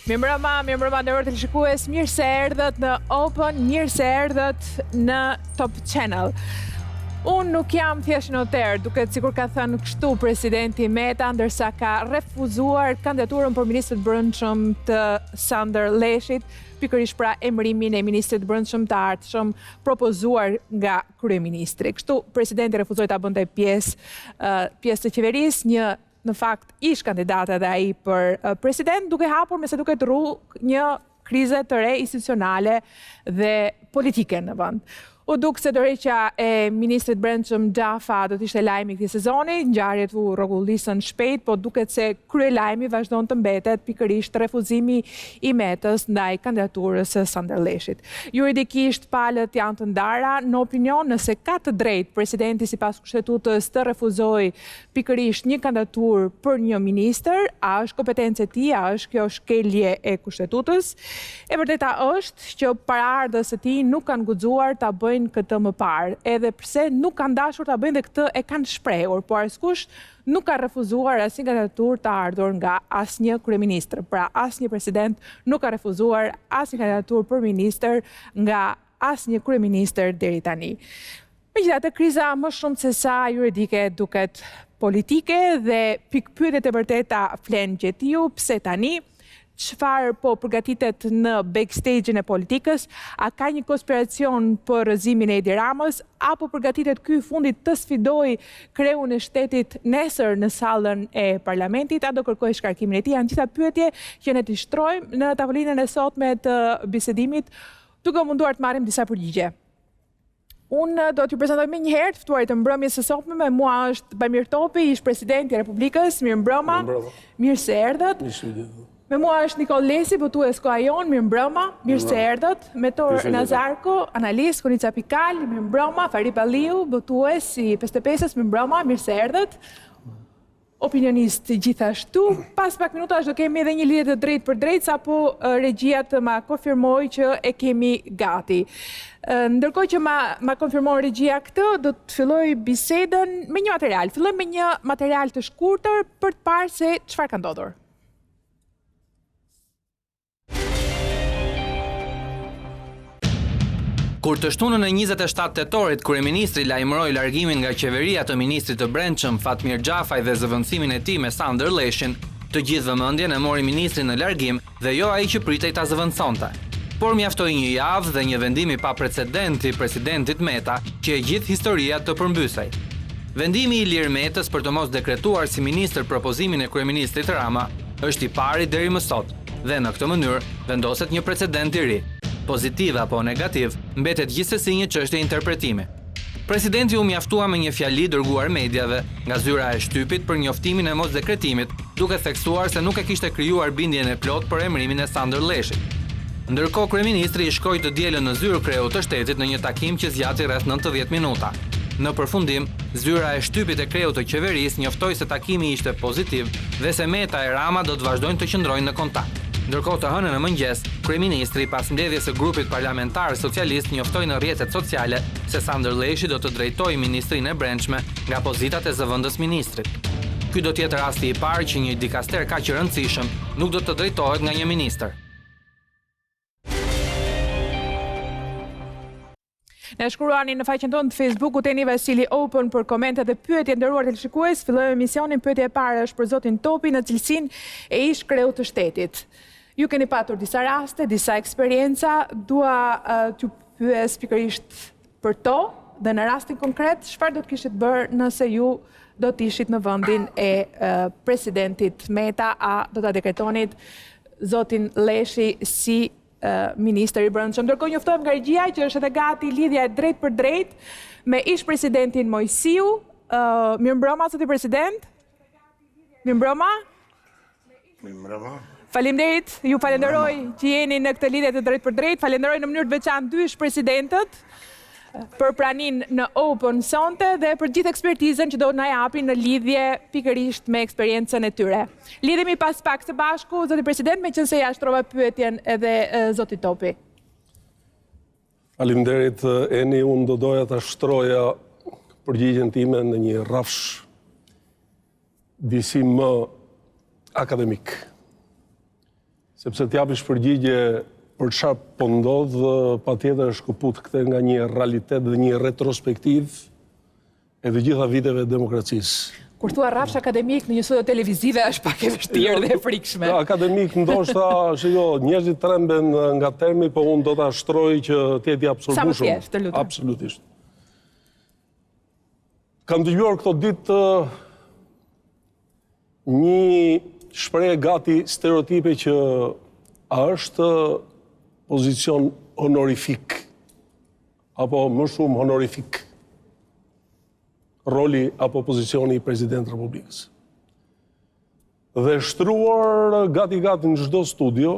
Mirëmbrëma nderuar teleshikues, mirë se erdhët në Open, mirë se erdhët në Top Channel. Unë nuk jam thjesht noter, duket sikur ka thënë kështu presidenti Meta, ndërsa ka refuzuar kandidaturën për ministrit brendshëm të Sander Lleshit, pikërisht pra emërimin e ministrit brendshëm të ardhshëm propozuar nga kryeministri. Kështu presidenti refuzoi ta bënte pjesë të qeverisë, në fakt ish kandidat edhe ai për president, duke hapur me sa duket rrugë një krize të re institucionale dhe politike në vend. U duk se dorëheqja e ministrit brendshëm Xhafa do të ishte lajmi i këtij sezoni, ngjarjet u rrogullisën shpejt, po duket se kryelajmi vazhdon të mbetet pikërisht refuzimi i Metës ndaj kandidaturës së Sander Lleshit. Juridikisht palët janë të ndara, në opinion nëse ka të drejtë presidenti sipas kushtetutës të refuzojë pikërisht një kandidaturë për një ministër, a është kompetencë e tij, a është kjo shkelje e kushtetutës? E vërteta është që paraardhës së tij nuk kanë guxuar ta bëjnë këtë më parë, edhe pse nuk kanë dashur ta bëjnë dhe këtë e kanë shprehur, por askush nuk ka refuzuar asnjë kandidaturë të ardhur nga asnjë kryeministër. Pra asnjë president nuk ka refuzuar asnjë kandidaturë për ministër nga asnjë kryeministër deri tani. Megjithatë, kriza më shumë se sa juridike duket politike dhe pikpyetjet e vërteta flen gjetiu, pse tani? Çfarë po përgatitet në backstage-in e politikës? A ka një konspiracion për rrëzimin e Edi Ramës? Apo përgatitet ky fundit të sfidojë kreun e shtetit nesër në sallën e parlamentit? A do kërkojë shkarkimin e tij? Janë gjitha pyetje që ne t'i shtrojmë në tavolinën e sotme të bisedimit, duke munduar të marrim disa përgjigje. Unë do t'ju prezantoj me njëherë të ftuarit të mbrëmjes së sotme. Me mua është Bajmir Topi, ish presidenti i Republikës. Mirëmbrëma. Mirë se erdhët. Me mua është Nikol Lesi, botues Koajon, mirëmbrëma, mirë se erdhët. Metor Nazarko, analist, Konica Pikal, mirëmbrëma. Fari Palliu, botues i 55-s, mirëmbrëma, mirë se erdhët. Opinionist gjithashtu. Pas pak minutash do kemi edhe një lidhje të drejtë për drejtë, sapo regjia të ma konfirmoj që e kemi gati. Ndërkohë që ma konfirmon regjia këtë, do të filloj bisedën me një material. Filloj me një material të shkurtër për të parë se çfarë ka ndodhur. Kur të shtunën e 27 tetorit, kryeministri lajmëroi largimin nga qeveria të ministrit të brendshëm Fatmir Xhafaj dhe zëvendësimin e tij me Sander Lleshin, të gjithë vëmendjen e mori ministrin në largim dhe jo ai që pritej ta zëvendësonte. Por mjaftoi një javë dhe një vendim i paprecedent i presidentit Meta që e gjithë historia të përmbysej. Vendimi i lirë Metës për të mos dekretuar si ministër propozimin e kryeministrit Rama është i pari deri më sot dhe në këtë mënyrë vendoset një precedent i ri. Pozitiv apo negativ, mbetet gjithsesi një çështje interpretimi. Presidenti u mjaftua me një fjali dërguar mediave nga zyra e shtypit për njoftimin e mos dekretimit, duke theksuar se nuk e kishte krijuar bindjen e plot për emërimin e Sander Lleshit. Ndërkohë kryeministri i shkoi të dielën në zyrë kreu të shtetit në një takim që zgjati rreth 90 minuta. Në përfundim, zyra e shtypit e kreut të qeverisë njoftoi se takimi ishte pozitiv dhe se Meta e Rama do të vazhdojnë të qëndrojnë në kontakt. Ndërkohë të hënën në mëngjes, kryeministri pas mbledhjes së grupit parlamentar socialist njoftoi në rrjetet sociale se Sander Lleshi do të drejtojë ministrinë e brendshme nga pozitat e zëvendës ministrit. Ky do të jetë rasti i parë që një dikaster kaq i rëndësishëm nuk do të drejtohet nga një ministër. Ne shkruani në faqen tonë të Facebook Uteni Vasili Open për komente dhe pyetje nderuar teleshikues. Fillojmë emisionin. Pyetja e parë është për zotin Topi në cilësinë e ish kreut të shtetit. Ju keni patur disa raste, disa eksperienca, dua t'ju pyes pikërisht për to dhe në rastin konkret, çfarë do të kishit bërë nëse ju do të ishit në vendin e presidentit Meta, a do ta dekretonit zotin Lleshi si ministër i brendshëm? Ndërkohë njoftohem nga regjia që është edhe gati lidhja e drejtë për drejtë me ish presidentin Moisiu. Mirëmbrëma, zoti president. Mirëmbrëma. Mirëmbrëma. Faleminderit, ju falenderoj që jeni në këtë lidhje të drejtë për drejtë. Falenderoj në mënyrë të veçantë dy ish presidentët për praninë në Open sonte dhe për gjithë ekspertizën që do na japin në lidhje pikërisht me eksperiencën e tyre. Lidhemi pas pak së bashku, zoti president, meqense ja shtrova pyetjen edhe zotit Topi. Faleminderit, Eni, unë do doja ta shtroja përgjigjen time në një rrafsh disi më akademik. Sepse t'japish përgjigje për çfarë po ndodh, patjetër është kaput këtë nga një realitet dhe një retrospektiv e të gjitha viteve të demokracisë. Kur thua rrafsh akademik në një studio televizive është pak e vështirë dhe e frikshme. Akademik ndoshta, njerëzit tremben nga termi, po unë do ta shtroj që t'jeti absolutisht. Sa më thjesht, të lutem. Absolutisht. Kam dëgjuar këto ditë një shprehje gati stereotipe që a është pozicion honorifik apo më shumë honorifik roli apo pozicioni i Presidentit Republikës. Dhe shtruar gati-gati në çdo studio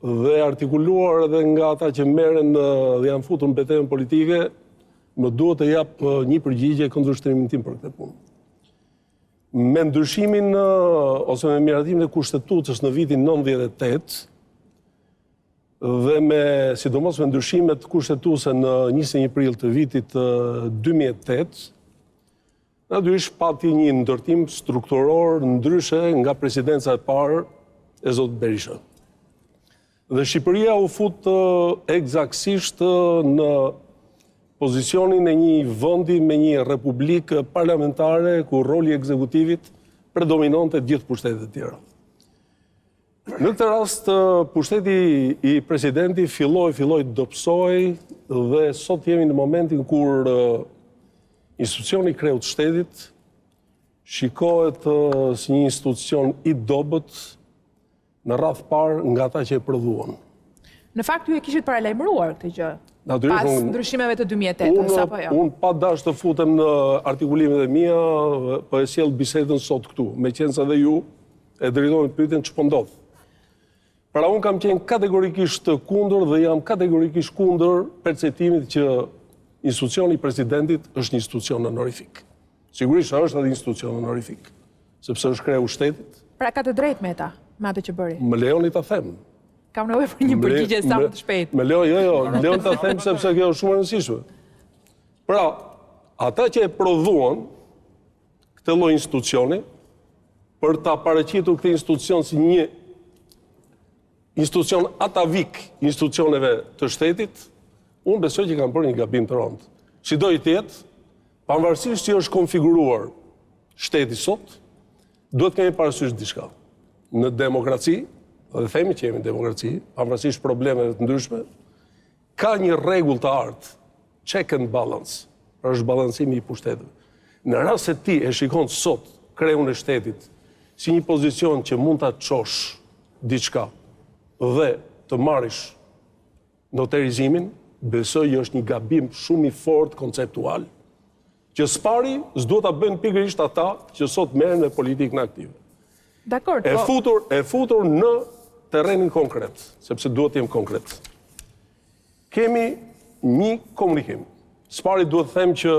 dhe artikuluar edhe nga ata që merren dhe janë futur në betejën politike, më duhet të jap një përgjigje kundërshtrimin tim për këtë punë. Me ndryshimin ose me miratimin e kushtetutës në vitin 98 dhe sidomos me ndryshimet kushtetuse në 21 prill të vitit 2008, natyrisht pati një ndërtim strukturor ndryshe nga presidenca e parë e zotit Berisha. Dhe Shqipëria u fut eksaktësisht në pozicionin e një vendi me një republikë parlamentare ku roli i ekzekutivit predominonte gjithë pushtetet e tjera. Në këtë rast, pushteti i presidentit filloi të dobësohej dhe sot jemi në momentin kur institucioni i kreut shtetit shikohet si një institucion i dobët në radh parë nga ata që e prodhuan. Në fakt, ju e kishit paralajmëruar këtë gjë, pas ndryshimeve të 2008, apo jo? Unë pa dash të futem në artikulimet e mia, po e sjell bisedën sot këtu, meqense edhe ju e drejtoni pyetjen ç'po ndodh. Pra unë kam qenë kategorikisht kundër dhe jam kategorikisht kundër perceptimit që institucioni i presidentit është një institucion honorifik. Sigurisht është edhe institucion honorifik, sepse është kreu shtetit. Pra ka të drejtë me ta, me atë që bëri. Më lejoni ta them. Kam nevojë për një përgjigje sa më të shpejtë. Më lejoni ta them sepse kjo është shumë e rëndësishme. Pra, ata që e prodhuan këtë lloj institucioni për ta paraqitur këtë institucion si një institucion atavik institucioneve të shtetit, unë besoj që kanë bërë një gabim të rëndë. Si do i tjetë, pavarësisht që është konfiguruar shteti sot, duhet kemi parasysh diçka. Në demokraci, dhe themi që jemi në demokraci, pavarësisht problemeve të ndryshme, ka një rregull të artë, check and balance, pra është balancimi i pushteteve. Në rast se ti e shikon sot kreun e shtetit si një pozicion që mund ta çosh diçka dhe të marrish noterizimin, besoj është një gabim shumë i fortë konceptual, që s'pari s'duhet ta bëjnë pikërisht ata që sot merren me politikën aktive. Dakor, E futur në terrenin konkret, sepse duhet të jem konkret. Kemi një komunikim. S'pari duhet të them që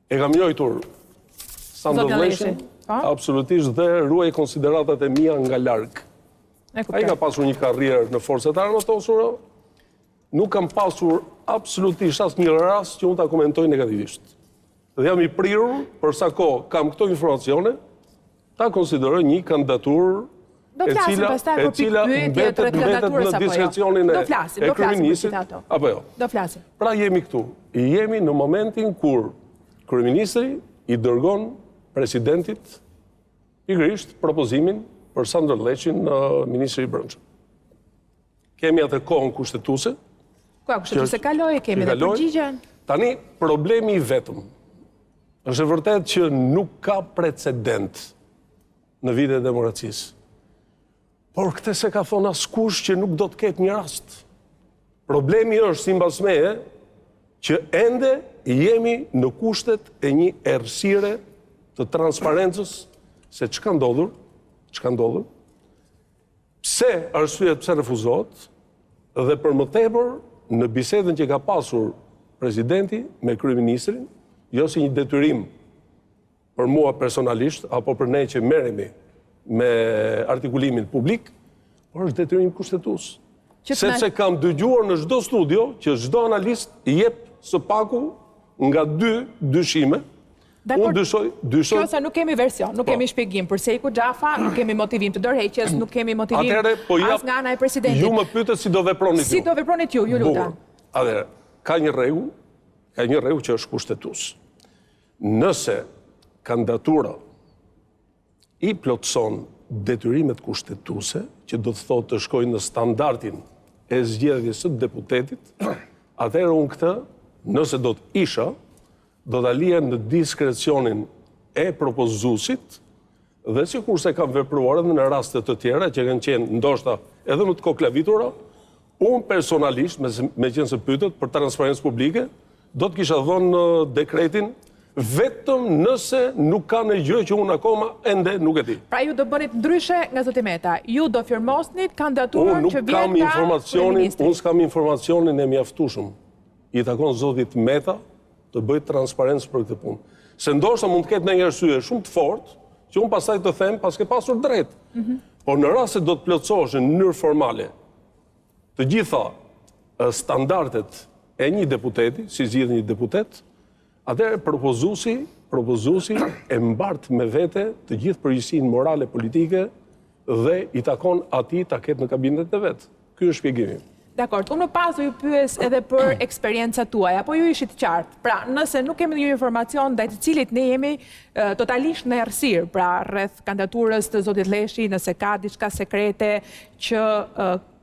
e kam njohur Sandor Lleshin, absolutisht, dhe ruaj konsideratat e mia nga larg. Ai ka pasur një karrierë në forcat armatosura. Nuk kam pasur absolutisht asnjë rast që unë ta komentoj negativisht. Dhe jam i prirur, për sa kohë kam këto informacione, ta konsideroj një kandidaturë e cila mbetet në diskrecionin e kryeministit, apo jo. Do flasim. Pra jemi këtu. Jemi në momentin kur kryeministri i dërgon presidentit pikërisht propozimin për Sandor Lleshin në ministri i brendshëm. Kemi atë kohën kushtetuese. Kushtetuese kaloi, kemi dhe përgjigjen. Tani, problemi i vetëm është e vërtet që nuk ka precedent në vitet e demokracisë. Por këtë se ka thonë askush që nuk do të ketë një rast. Problemi është, sipas meje, që ende jemi në kushtet e një errësire të transparencës se çka ndodhur, pse arsyet pse refuzohet, dhe për më tepër në bisedën që ka pasur presidenti me kryeministrin, jo si një detyrim për mua personalisht, apo për ne që merremi me artikulimin publik, por është detyrim kushtetues. Sepse kam dëgjuar në çdo studio që çdo analist i jep së paku nga 2 dyshime Unë dyshoj... Kjo se nuk kemi version, nuk kemi shpjegim për Sejku Xhafa, nuk kemi motivim të dorëheqjes, nuk kemi motivim as nga ana e presidentit. Ju më pyetët si do vepronit ju. Si do vepronit ju lutem. Atëherë, ka një rregull që është kushtetues. Nëse kandidatura i plotëson detyrimet kushtetuese, që do të thotë të shkojnë në standardin e zgjedhjes së deputetit, atëherë unë këtë, nëse do të isha, do të lihen në diskrecionin e propozuesit dhe sikur se kam vepruar edhe në raste të tjera që kanë qenë ndoshta edhe më të koklavitura, unë personalisht, me qenë se pyetet për transparencë publike, do të kisha dhënë dekretin vetëm nëse nuk ka në gjë që unë akoma ende nuk e di. Pra ju do bënit ndryshe nga zoti Meta. Ju do firmosnit kandidaturën që vjen nga kryeministri. Unë s'kam informacionin e mjaftueshëm. I takon zotit Meta të bëjt transparencë për këtë punë. Se ndoshta mund të ketë në një arsye shumë të fortë, që unë pastaj të them pas ke pasur drejt. Por në rast se do të plotësoheshin në mënyrë formale të gjitha standardet e një deputeti, si zgjidh një deputet, atëherë propozuesi e mbart me vete të gjithë përgjegjësinë morale politike dhe i takon atij ta ketë në kabinetin e vet. Ky është shpjegimi. Dakor, unë pas do ju pyes edhe për eksperiencat tuaja, apo ju ishit qartë. Pra, nëse nuk kemi një informacion ndaj të cilit ne jemi totalisht në errësirë, pra rreth kandidaturës të zotit Lleshi, nëse ka diçka sekrete që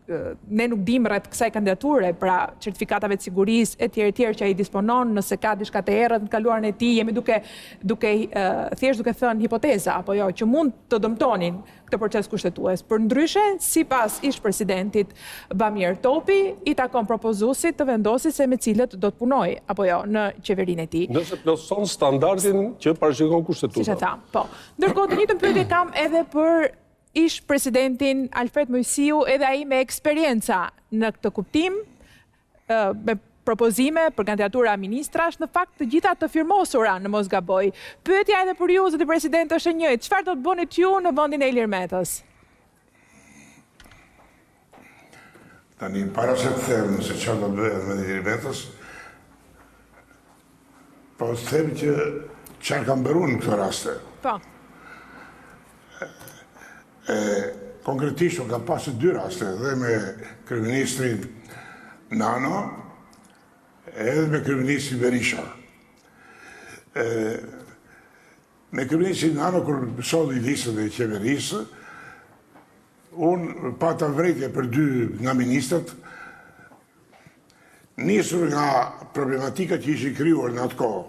ne nuk dim rreth kësaj kandidature, pra certifikatave të sigurisë e tjerë që ai disponon, nëse ka diçka të errët në kaluarën e tij, jemi thjesht duke thënë hipoteza apo jo, që mund të dëmtonin këtë proces kushtetues. Për ndryshe, sipas ish presidentit Bamir Topi, i takon propozuesit të vendosit se me cilët do të punojë apo jo në qeverinë e tij. Nëse plotëson standardin që parashikon kushtetuta. Siç e tham, po. Ndërkohë të njëjtën pyetje kam edhe për ish presidentin Alfred Moisiu, edhe ai me eksperjenca në këtë kuptim, me propozime për kandidatura ministrash, në fakt të gjitha të firmosura në mos gaboj. Pyetja edhe për ju, zoti president, është e njëjtë. Çfarë do të bënit ju në vendin e Ilir Metës? Tani, para se të them se çfarë do të bëhet me Ilir Metës, po të them që çfarë kam bërë në këtë raste. Po. Konkretisht, unë kam pasur 2 raste, dhe me kryeministrin Nano, edhe me kryeministrin Berisha. Me kryeministrin Nano, kur solli listën e qeverisë, unë pata vrejtje për 2 nga ministrat, nisur nga problematika që ishin krijuar në atë kohë.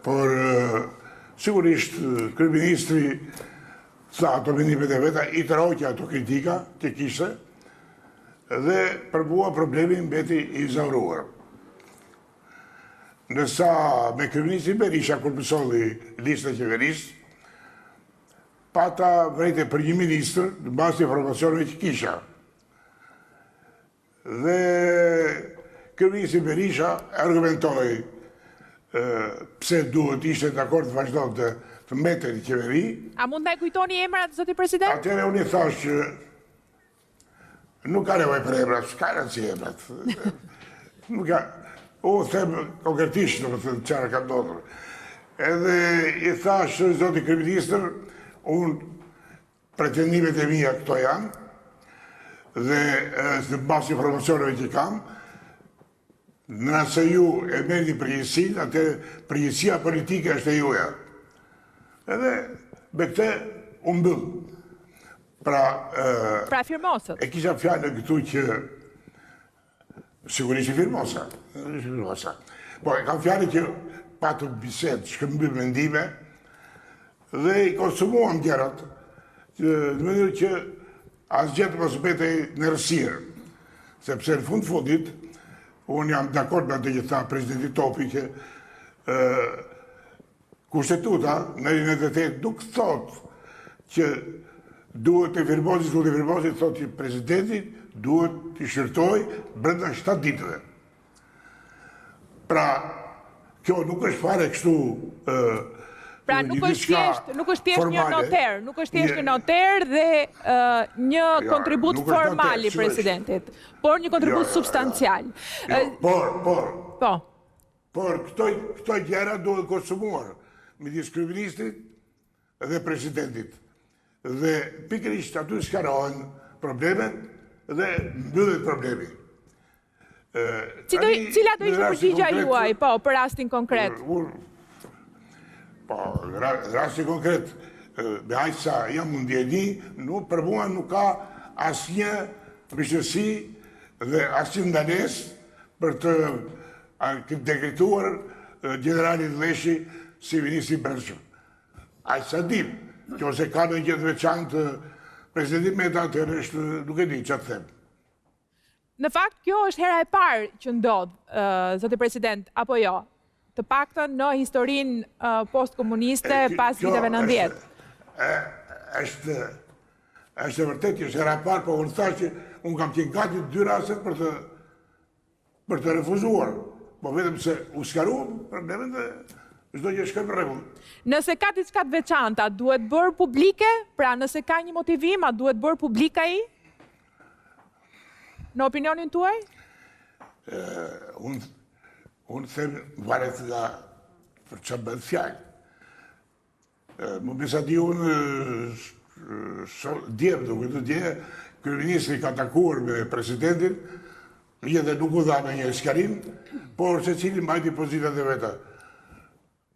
Por sigurisht, kryeministri sa ato vendimet e veta, i tërhoqi ato kritika që kishte dhe për mua problemi mbeti i zauruar. Ndërsa me kryeministrin Berisha, kur solli listën e qeverisë, pata vrejtje për një ministër në bazë të informacioneve që kisha. Dhe kryeministri Berisha argumentoi pse duhet ishte dakord të vazhdonte të mbetej në qeveri. A mund na kujtoni emrat, zoti president? Atëherë unë i thash që nuk ka nevojë për emrat, s'ka rëndësi emrat. Nuk ka. Unë them konkretisht domethënë çfarë ka ndodhur. Edhe i thash zoti kryeministër, unë pretendimet e mia këto janë dhe në bazë informacioneve që kam, nëse ju e merrni përgjegjësinë, atë përgjegjësia politike është e juaja. Edhe me këtë u mbyll. Pra firmosët. E kisha fjalën këtu që sigurisht firmosa. Po, e kam fjalën që patur bisedë, shkëmbyll mendime dhe i konsumuam gjërat në mënyrë që asgjë të mos mbetej në errësirë. Sepse në fundit unë jam dakord me atë që tha presidenti Topi që kushtetuta në 98 nuk thot që duhet të firmosi, thot që presidenti duhet të shërtoj brenda 7 ditëve. Pra, kjo nuk është fare kështu pra nuk është thjesht një noter, nuk është thjesht një noter dhe një kontribut formal i presidentit, por një kontribut substancial. Por, Por këto gjëra duhet konsumuar midis kryeministrit dhe presidentit. Dhe pikërisht aty skarohen problemet dhe mbyllet problemi. Cila do ishte përgjigja juaj, po, për rastin konkret? Po, rastin konkret, me aq sa jam ndjeni, për mua nuk ka asnjë vështirësi dhe asnjë ndalesë për të dekretuar generalin Lleshi si ministri i brendshëm. Aq sa dim, nëse ka në gjë të veçantë presidenti Meta, atëherë është nuk e di çfarë them. Në fakt, kjo është hera e parë që ndodh, zoti president, apo jo? Të paktën në historinë post-komuniste pas viteve 90. Është e vërtet që është hera e parë, po unë thash që unë kam qenë gati 2 raste për të refuzuar. Po vetëm se u skaruan problemet dhe çdo gjë shkoi në rregull. Nëse ka diçka të veçanta, duhet bërë publike? Pra, nëse ka një motivim, a duhet bërë publik ai? Në opinionin tuaj? Unë them varet nga për çfarë bën fjalë. Më besa di unë dje, kryeministri ka takuar me presidentin, dhe nuk u dha me një skarim, por secili mbajti pozitat e veta.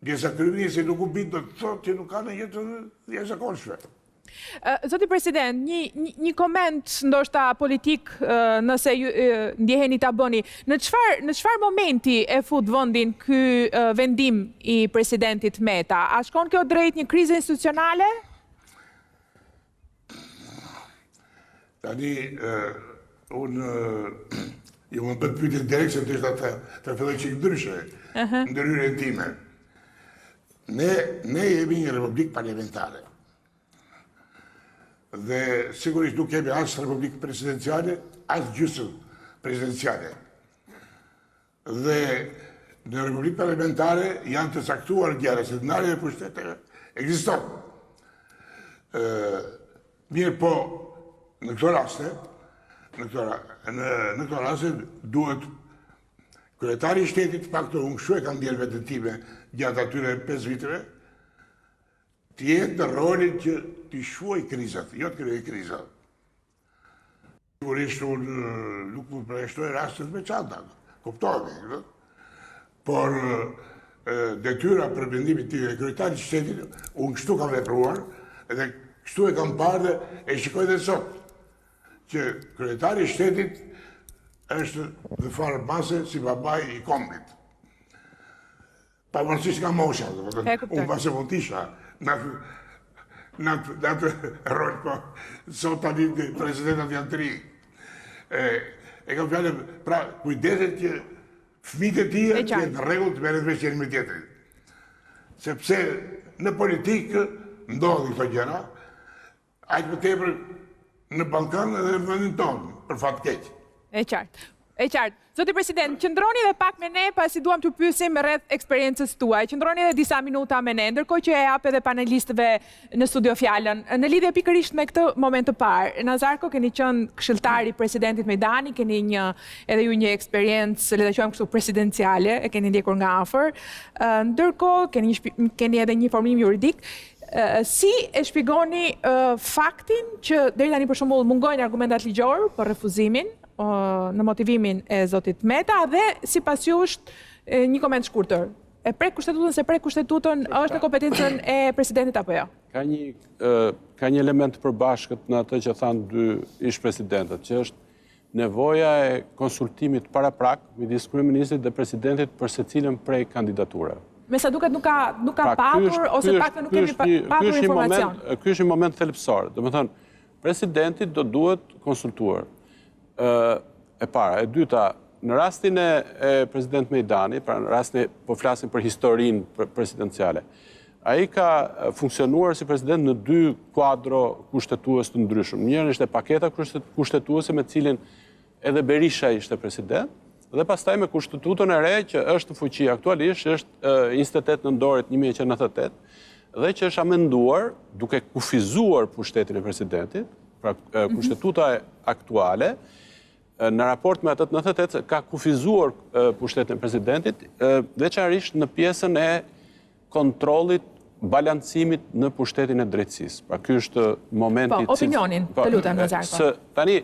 Djesa kryeministri nuk u bit do të thotë që nuk ka në jetë të jashtëzakonshme. Zoti president, një koment ndoshta politik nëse ndjeheni ta bëni. Në çfarë momenti e fut vendin ky vendim i presidentit Meta? A shkon kjo drejt një krize institucionale? Tani, unë ju më bët pyetje direkt se të filloj çik ndryshe, ndërhyrjen time. Ne jemi një republikë parlamentare. Dhe sigurisht nuk kemi as republikë presidenciale, as gjysmë presidenciale. Dhe në republikë parlamentare janë të caktuar gjëra, se ndarja e pushteteve ekziston. Mirë po, në këto raste duhet kryetari i shtetit, faktor unë kështu e kam ndjelë vetën time gjatë atyre 5 viteve, të jetë në rolin që t'i shuaj krizat, jo të krijoj krizat. Sigurisht unë nuk më përjashtoj rastet veçanta, kuptohemi, por detyra për vendimin tim e kryetarit të shtetit, unë kështu kam vepruar, edhe kështu e kam parë dhe e shikoj dhe sot, që kryetari i shtetit është dhe farë base si babai i kombit. Pavarësisht nga mosha, unë base mund t'isha, në atë rol, po, sot tani presidentat janë 3. E kam fjallë, pra, kujdeset që fëmijët e tij që në rregull të merret veç njëri me tjetrin. Sepse në politikë ndodhin këto gjëra, aq më tepër në Ballkan edhe në vendin tonë, për fat keq. E qartë. Zoti president, qëndroni dhe pak me ne, pasi duam të pyesim rreth eksperiencës tuaj. Qëndroni edhe disa minuta me ne, ndërkohë që e jap edhe panelistëve në studio fjalën. Në lidhje pikërisht me këtë moment të parë, Nazarko, keni qenë këshilltar i presidentit Mejdani, keni edhe ju një eksperiencë, le ta quajmë kështu, presidenciale, e keni ndjekur nga afër. Ndërkohë keni edhe një formim juridik. Si e shpjegoni faktin që deri tani për shembull mungojnë argumentat ligjor për refuzimin në motivimin e zotit Meta dhe sipas jush një koment shkurtër. E prek kushtetutën se prek kushtetutën është në kompetencën e presidentit apo jo? Ka një element të përbashkët në atë që thanë 2 ish presidentët, që është nevoja e konsultimit paraprak midis kryeministrit dhe presidentit për secilën prej kandidaturave. Me sa duket nuk ka patur ose paktën nuk kemi patur informacion. Ky është një moment thelbësor. Domethënë, presidenti do duhet konsultuar. E para, e dyta, në rastin e president Mejdani, pra në rastin po flasim për historinë presidenciale, ai ka funksionuar si president në 2 kuadro kushtetues të ndryshëm. Njëri ishte paketa kushtetuese me cilin edhe Berisha ishte president, dhe pastaj me kushtetutën e re që është në fuqi aktualisht, është 28 nëntorit 1998, dhe që është amenduar duke kufizuar pushtetin e presidentit, pra kushtetuta aktuale, në raport me atë 98 ka kufizuar pushtetin e presidentit, veçanërisht në pjesën e kontrollit, balancimit në pushtetin e drejtësisë. Pra ky është momenti... Po, opinionin, të lutem në Zarko. Tani,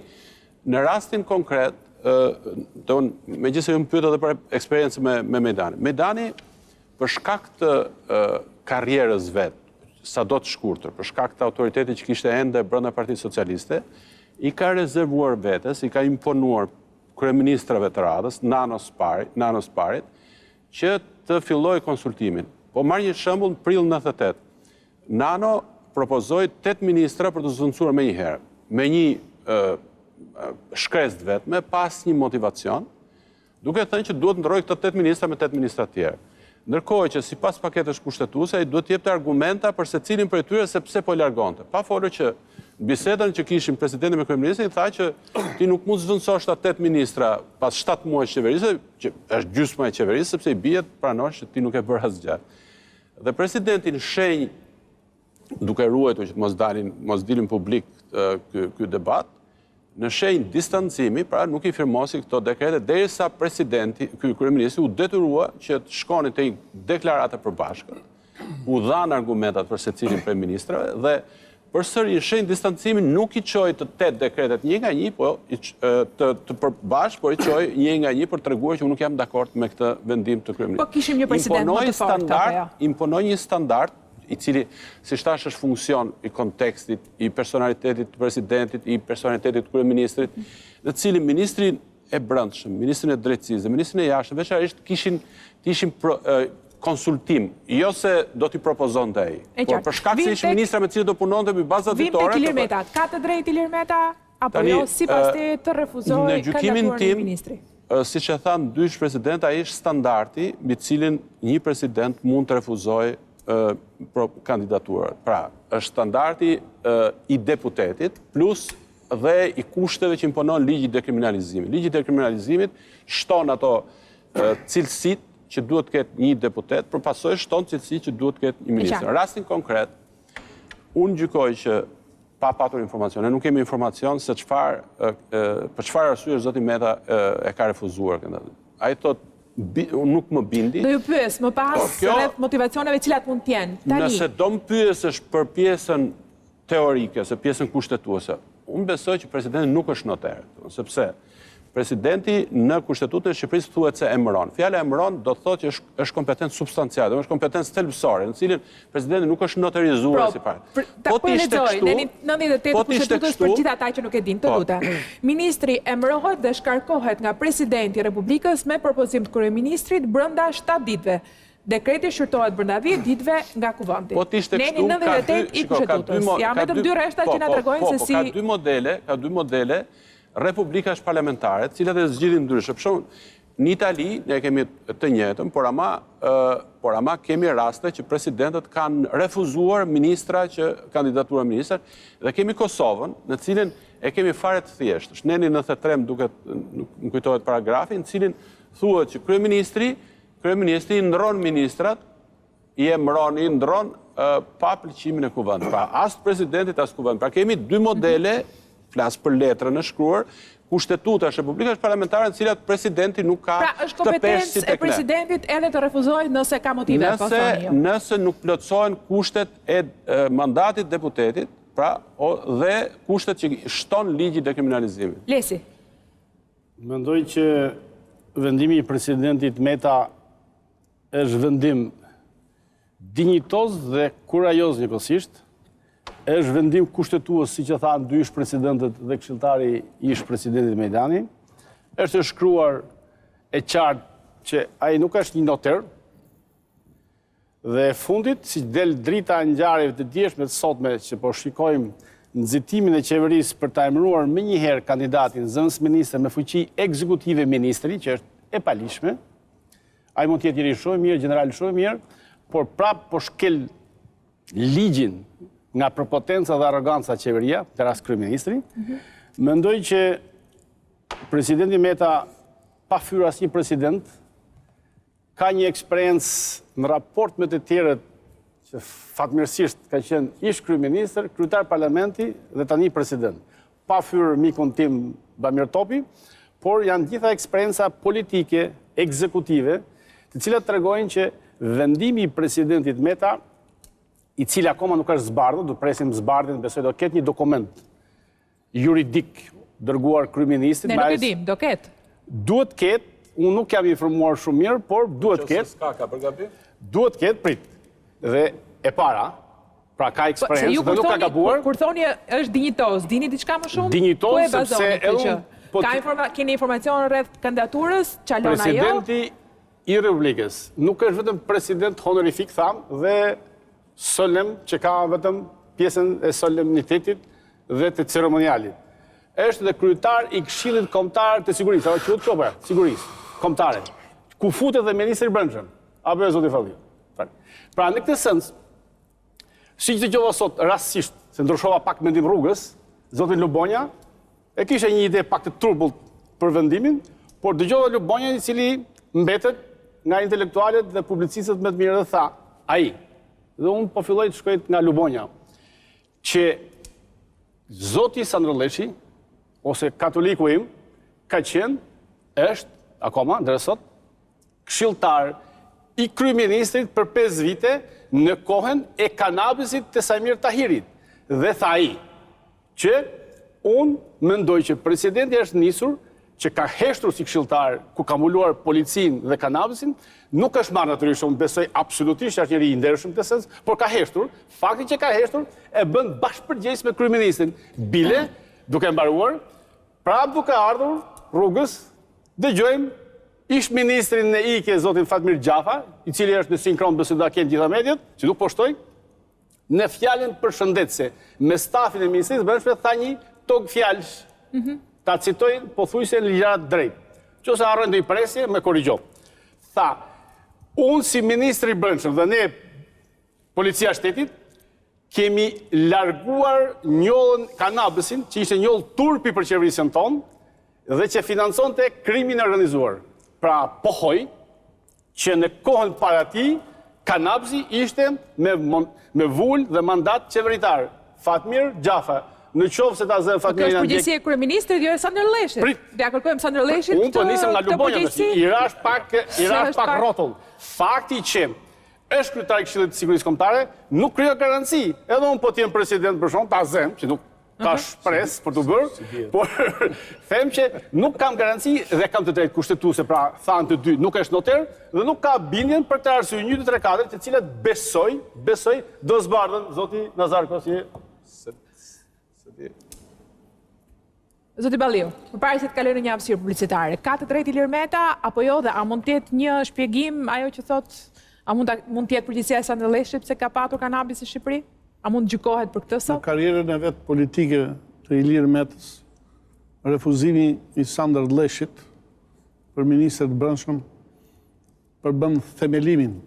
në rastin konkret, megjithëse ju më pyet edhe për eksperiencën me Mejdani. Mejdani, për shkak të karrierës vet, sado të shkurtër, për shkak të autoritetit që kishte ende brenda Partisë Socialiste, i ka rezervuar vetes, i ka imponuar kryeministrave të radhës, nanos parit, që të fillojë konsultimin. Po marrë një shembull në prill 98. Nano propozoi 8 ministra për të zëvendësuar me një herë, me një shkresë të vetme, pas një motivacion, duke thënë që duhet ndrojë këto 8 ministra me 8 ministra të tjerë. Ndërkohë që sipas paketës kushtetuese ai duhet të jepte argumenta për secilin prej tyre se pse po largonte. Pa folur që në bisedën që kishin presidenti me kryeministrin tha që ti nuk mund të zvendësosh 8 ministra pas 7 muajsh qeverisë, që është gjysma e qeverisë, sepse i bie të pranosh që ti nuk e bër asgjë. Dhe presidentin shenjë, duke ruajtur që mos dilin publik ky debat, në shenjë distancimi, pra nuk i firmosi këto dekrete derisa presidenti, ky kryeministri u detyrua që të shkonin te deklarata përbashkët, u dhanë argumentat për secilin prej ministrave dhe përsëri në shenjë distancimi nuk i çoi të 8 dekretet një nga një, po të përbashkë, por i çoi një nga një për treguar që unë nuk jam dakord me këtë vendim të kryeministrit. Po kishim një president më të fortë apo jo? Imponoi një standard i cili, si thash, është funksion i kontekstit, i personalitetit të presidentit, i personalitetit të kryeministrit, në cilin ministrin e brendshëm, ministrin e drejtësisë dhe ministrin e jashtëm veçanërisht kishin konsultim, jo se do t'i propozonte ai. Por për shkak se ishin ministra me të cilët do punonte mbi baza ditore. Vim tek Ilir Meta, ka të drejtë Ilir Meta apo jo sipas të refuzoi kandidaturën e ministrit? Siç e thanë dy president, ai është standardi mbi cilin një president mund të refuzojë kandidaturat. Pra, është standardi i deputetit plus dhe i kushteve që imponon ligji i dekriminalizimit. Ligji i dekriminalizimit shton ato cilësitë që duhet të ketë një deputet, për pasoj shton cilësi që duhet të ketë një ministër. Në rastin konkret, unë gjykoj që pa patur informacion, ne nuk kemi informacion se për çfarë arsye zoti Meta e ka refuzuar kandidatën. Ai thotë nuk më bindi. Do ju pyes më pas rreth motivacioneve cilat mund të jenë. Nëse do më pyesësh për pjesën teorike, se pjesën kushtetuese, unë besoj që presidenti nuk është notar, sepse presidenti në kushtetutën e Shqipërisë thuhet se emëron. Fjala emëron do të thotë që është kompetencë substanciale, është kompetencë thelbësore, në cilin presidenti nuk është notarizuar si parë. Po të lexoj, në 98 kushtetutës për gjithë ata që nuk e dinë, të lutem. Ministri emërohet dhe shkarkohet nga presidenti i Republikës me propozim të kryeministrit brenda 7 ditëve. Dekreti shërtohet brenda 10 ditëve nga kuvendi. Po të ishte kështu, jam vetëm 2 rreshta që na tregojnë se si ka dy modele republikash parlamentare, të cilat e zgjidhin ndryshe. Për shembull, në Itali ne kemi të njëjtën, por ama kemi raste që presidentët kanë refuzuar ministra që kandidatura ministra, dhe kemi Kosovën, në cilin e kemi fare të thjeshtë. Është neni 93 duket, nuk kujtohet paragrafi, në cilin thuhet që kryeministri ndron ministrat, i emëron, i ndron pa aplikëqimin e kuvendit. Pra as presidentit as kuvendit. Pra kemi dy modele, flas për letrën e shkruar, kushtetuta republikash parlamentare në cilat presidenti nuk ka të peshë si tek ne. Pra është kompetencë e presidentit edhe të refuzojë nëse ka motive, po thoni jo. Nëse nuk plotësohen kushtet e mandatit deputetit, pra dhe kushtet që shton ligji i dekriminalizimit. Lesi. Mendoj që vendimi i presidentit Meta është vendim dinjitoz dhe kurajoz njëkohësisht. Është vendim kushtetues, si që thanë dy ish presidentet dhe këshilltari ish presidentit Mejdani. Është shkruar e qartë që ai nuk është një notar. Dhe fundit, si del drita e ngjarjeve të djeshme të sotme që po shikojmë nxitimin e qeverisë për ta emëruar më një herë kandidatin zëvendës ministër me fuqi ekzekutive ministri, që është e palishme. Ai mund të jetë njëri shumë i mirë, general shumë i mirë, por prap po shkel ligjin nga prepotenca dhe arroganca qeveria, të rast kryeministri. Mendoj që presidenti Meta, pa fyer asnjë president, ka një eksperiencë në raport me të tjerët që fatmirësisht ka qenë ish kryeministër, kryetar parlamenti dhe tani president. Pa fyer mikun tim Bamir Topi, por janë gjitha eksperienca politike, ekzekutive, të cilat tregojnë që vendimi i presidentit Meta, i cili akoma nuk është zbardhur, do presim zbardhjen, besoj do ketë një dokument juridik dërguar kryeministrit. Ne nuk e dim, do ketë. Duhet ketë, unë nuk jam informuar shumë mirë, por duhet ketë. S'ka ka përgabim? Duhet ketë, prit. Dhe e para, pra ka eksperiencë dhe nuk ka gabuar. Kur thoni është dinjitoz, dini diçka më shumë? Dinjitoz, Ku e sepse bazoni këtë edhe gjë? Keni informacion rreth kandidaturës, çalon ajo? Presidenti i Republikës nuk është vetëm president honorific, tham, dhe solem që ka vetëm pjesën e solemnitetit dhe të ceremonialit. Është dhe kryetar i Këshillit Kombëtar të Sigurisë, apo quhet çopra, sigurisë kombëtare, ku futet dhe ministri i Brendshëm, apo e zoti Falli. Pra në këtë sens, si që dëgjova sot rastësisht, se ndryshova pak mendim rrugës, zotin Lubonja e kishe një ide pak të turbullt për vendimin, por dëgjova Lubonja i cili mbetet nga intelektualet dhe publicistët më të mirë dhe tha, ai, dhe unë po filloj të shkoj nga Lubonja, që zoti Sandro Lleshi, ose katoliku im, ka qenë, është, akoma, deri sot, këshilltar i kryeministrit për 5 vite në kohën e kanabisit të Samir Tahirit. Dhe tha ai, që unë mendoj që presidenti është nisur që ka heshtur si këshilltar, ku ka mbuluar policinë dhe kanabisin, nuk është marrë natyrisht, unë besoj absolutisht është njëri i ndershëm të sens, por ka heshtur, fakti që ka heshtur e bën bashkëpërgjegjës me kryeministrin. Bile, duke mbaruar, prapë duke ardhur rrugës, dëgjojmë ish ministrin e IKE, zotin Fatmir Gjafa, i cili është në sinkron besoj da kenë gjitha mediat, që nuk poshtoj, në fjalën përshëndetëse me stafin e ministrisë Brendshme tha një tokë fjalësh. Ta citojnë pothuajse në ligjërat drejt. Qose harrojnë ndonjë presje, me korrigjo. Tha, unë si ministri i Brendshëm dhe ne policia shtetit kemi larguar njollën kanabisin, që ishte njollë turpi për qeverisën tonë, dhe që financonte krimin e organizuar. Pra pohoj që në kohën para ti, kanabisi ishte me vull dhe mandat qeveritar. Fatmir Gjafa, në qovë se ta zë Fatmir Kjo është përgjegjësia e kryeministrit, jo e Sandro Lleshit. Ja kërkojmë Sandro Lleshit unë po nisem nga Lubonja, i rash pak rrotull. Fakti që është kryetar i Këshillit të Sigurisë Kombëtare, nuk krijon garanci. Edhe unë po të jem president për shkak ta zëm, që nuk ka shpresë për të bërë, por them që nuk kam garanci dhe kam të drejtë kushtetuese, pra thanë të dy, nuk është noter dhe nuk ka bindjen për të arsye 1, 2, 3, 4, të cilat besoj do zbardhen zoti Nazar Kosi. Zoti Balliu, përpara se të kalojnë në një hapësirë publicitare, ka të drejtë Ilir Meta apo jo dhe a mund të jetë një shpjegim ajo që thotë, a mund të jetë përgjegjësia e Sandro Lleshit pse ka patur kanabis në Shqipëri? A mund gjykohet për këtë sot? Në karrierën e vetë politike të Ilir Metës, refuzimi i Sandro Lleshit për ministër të brendshëm përbën themelimin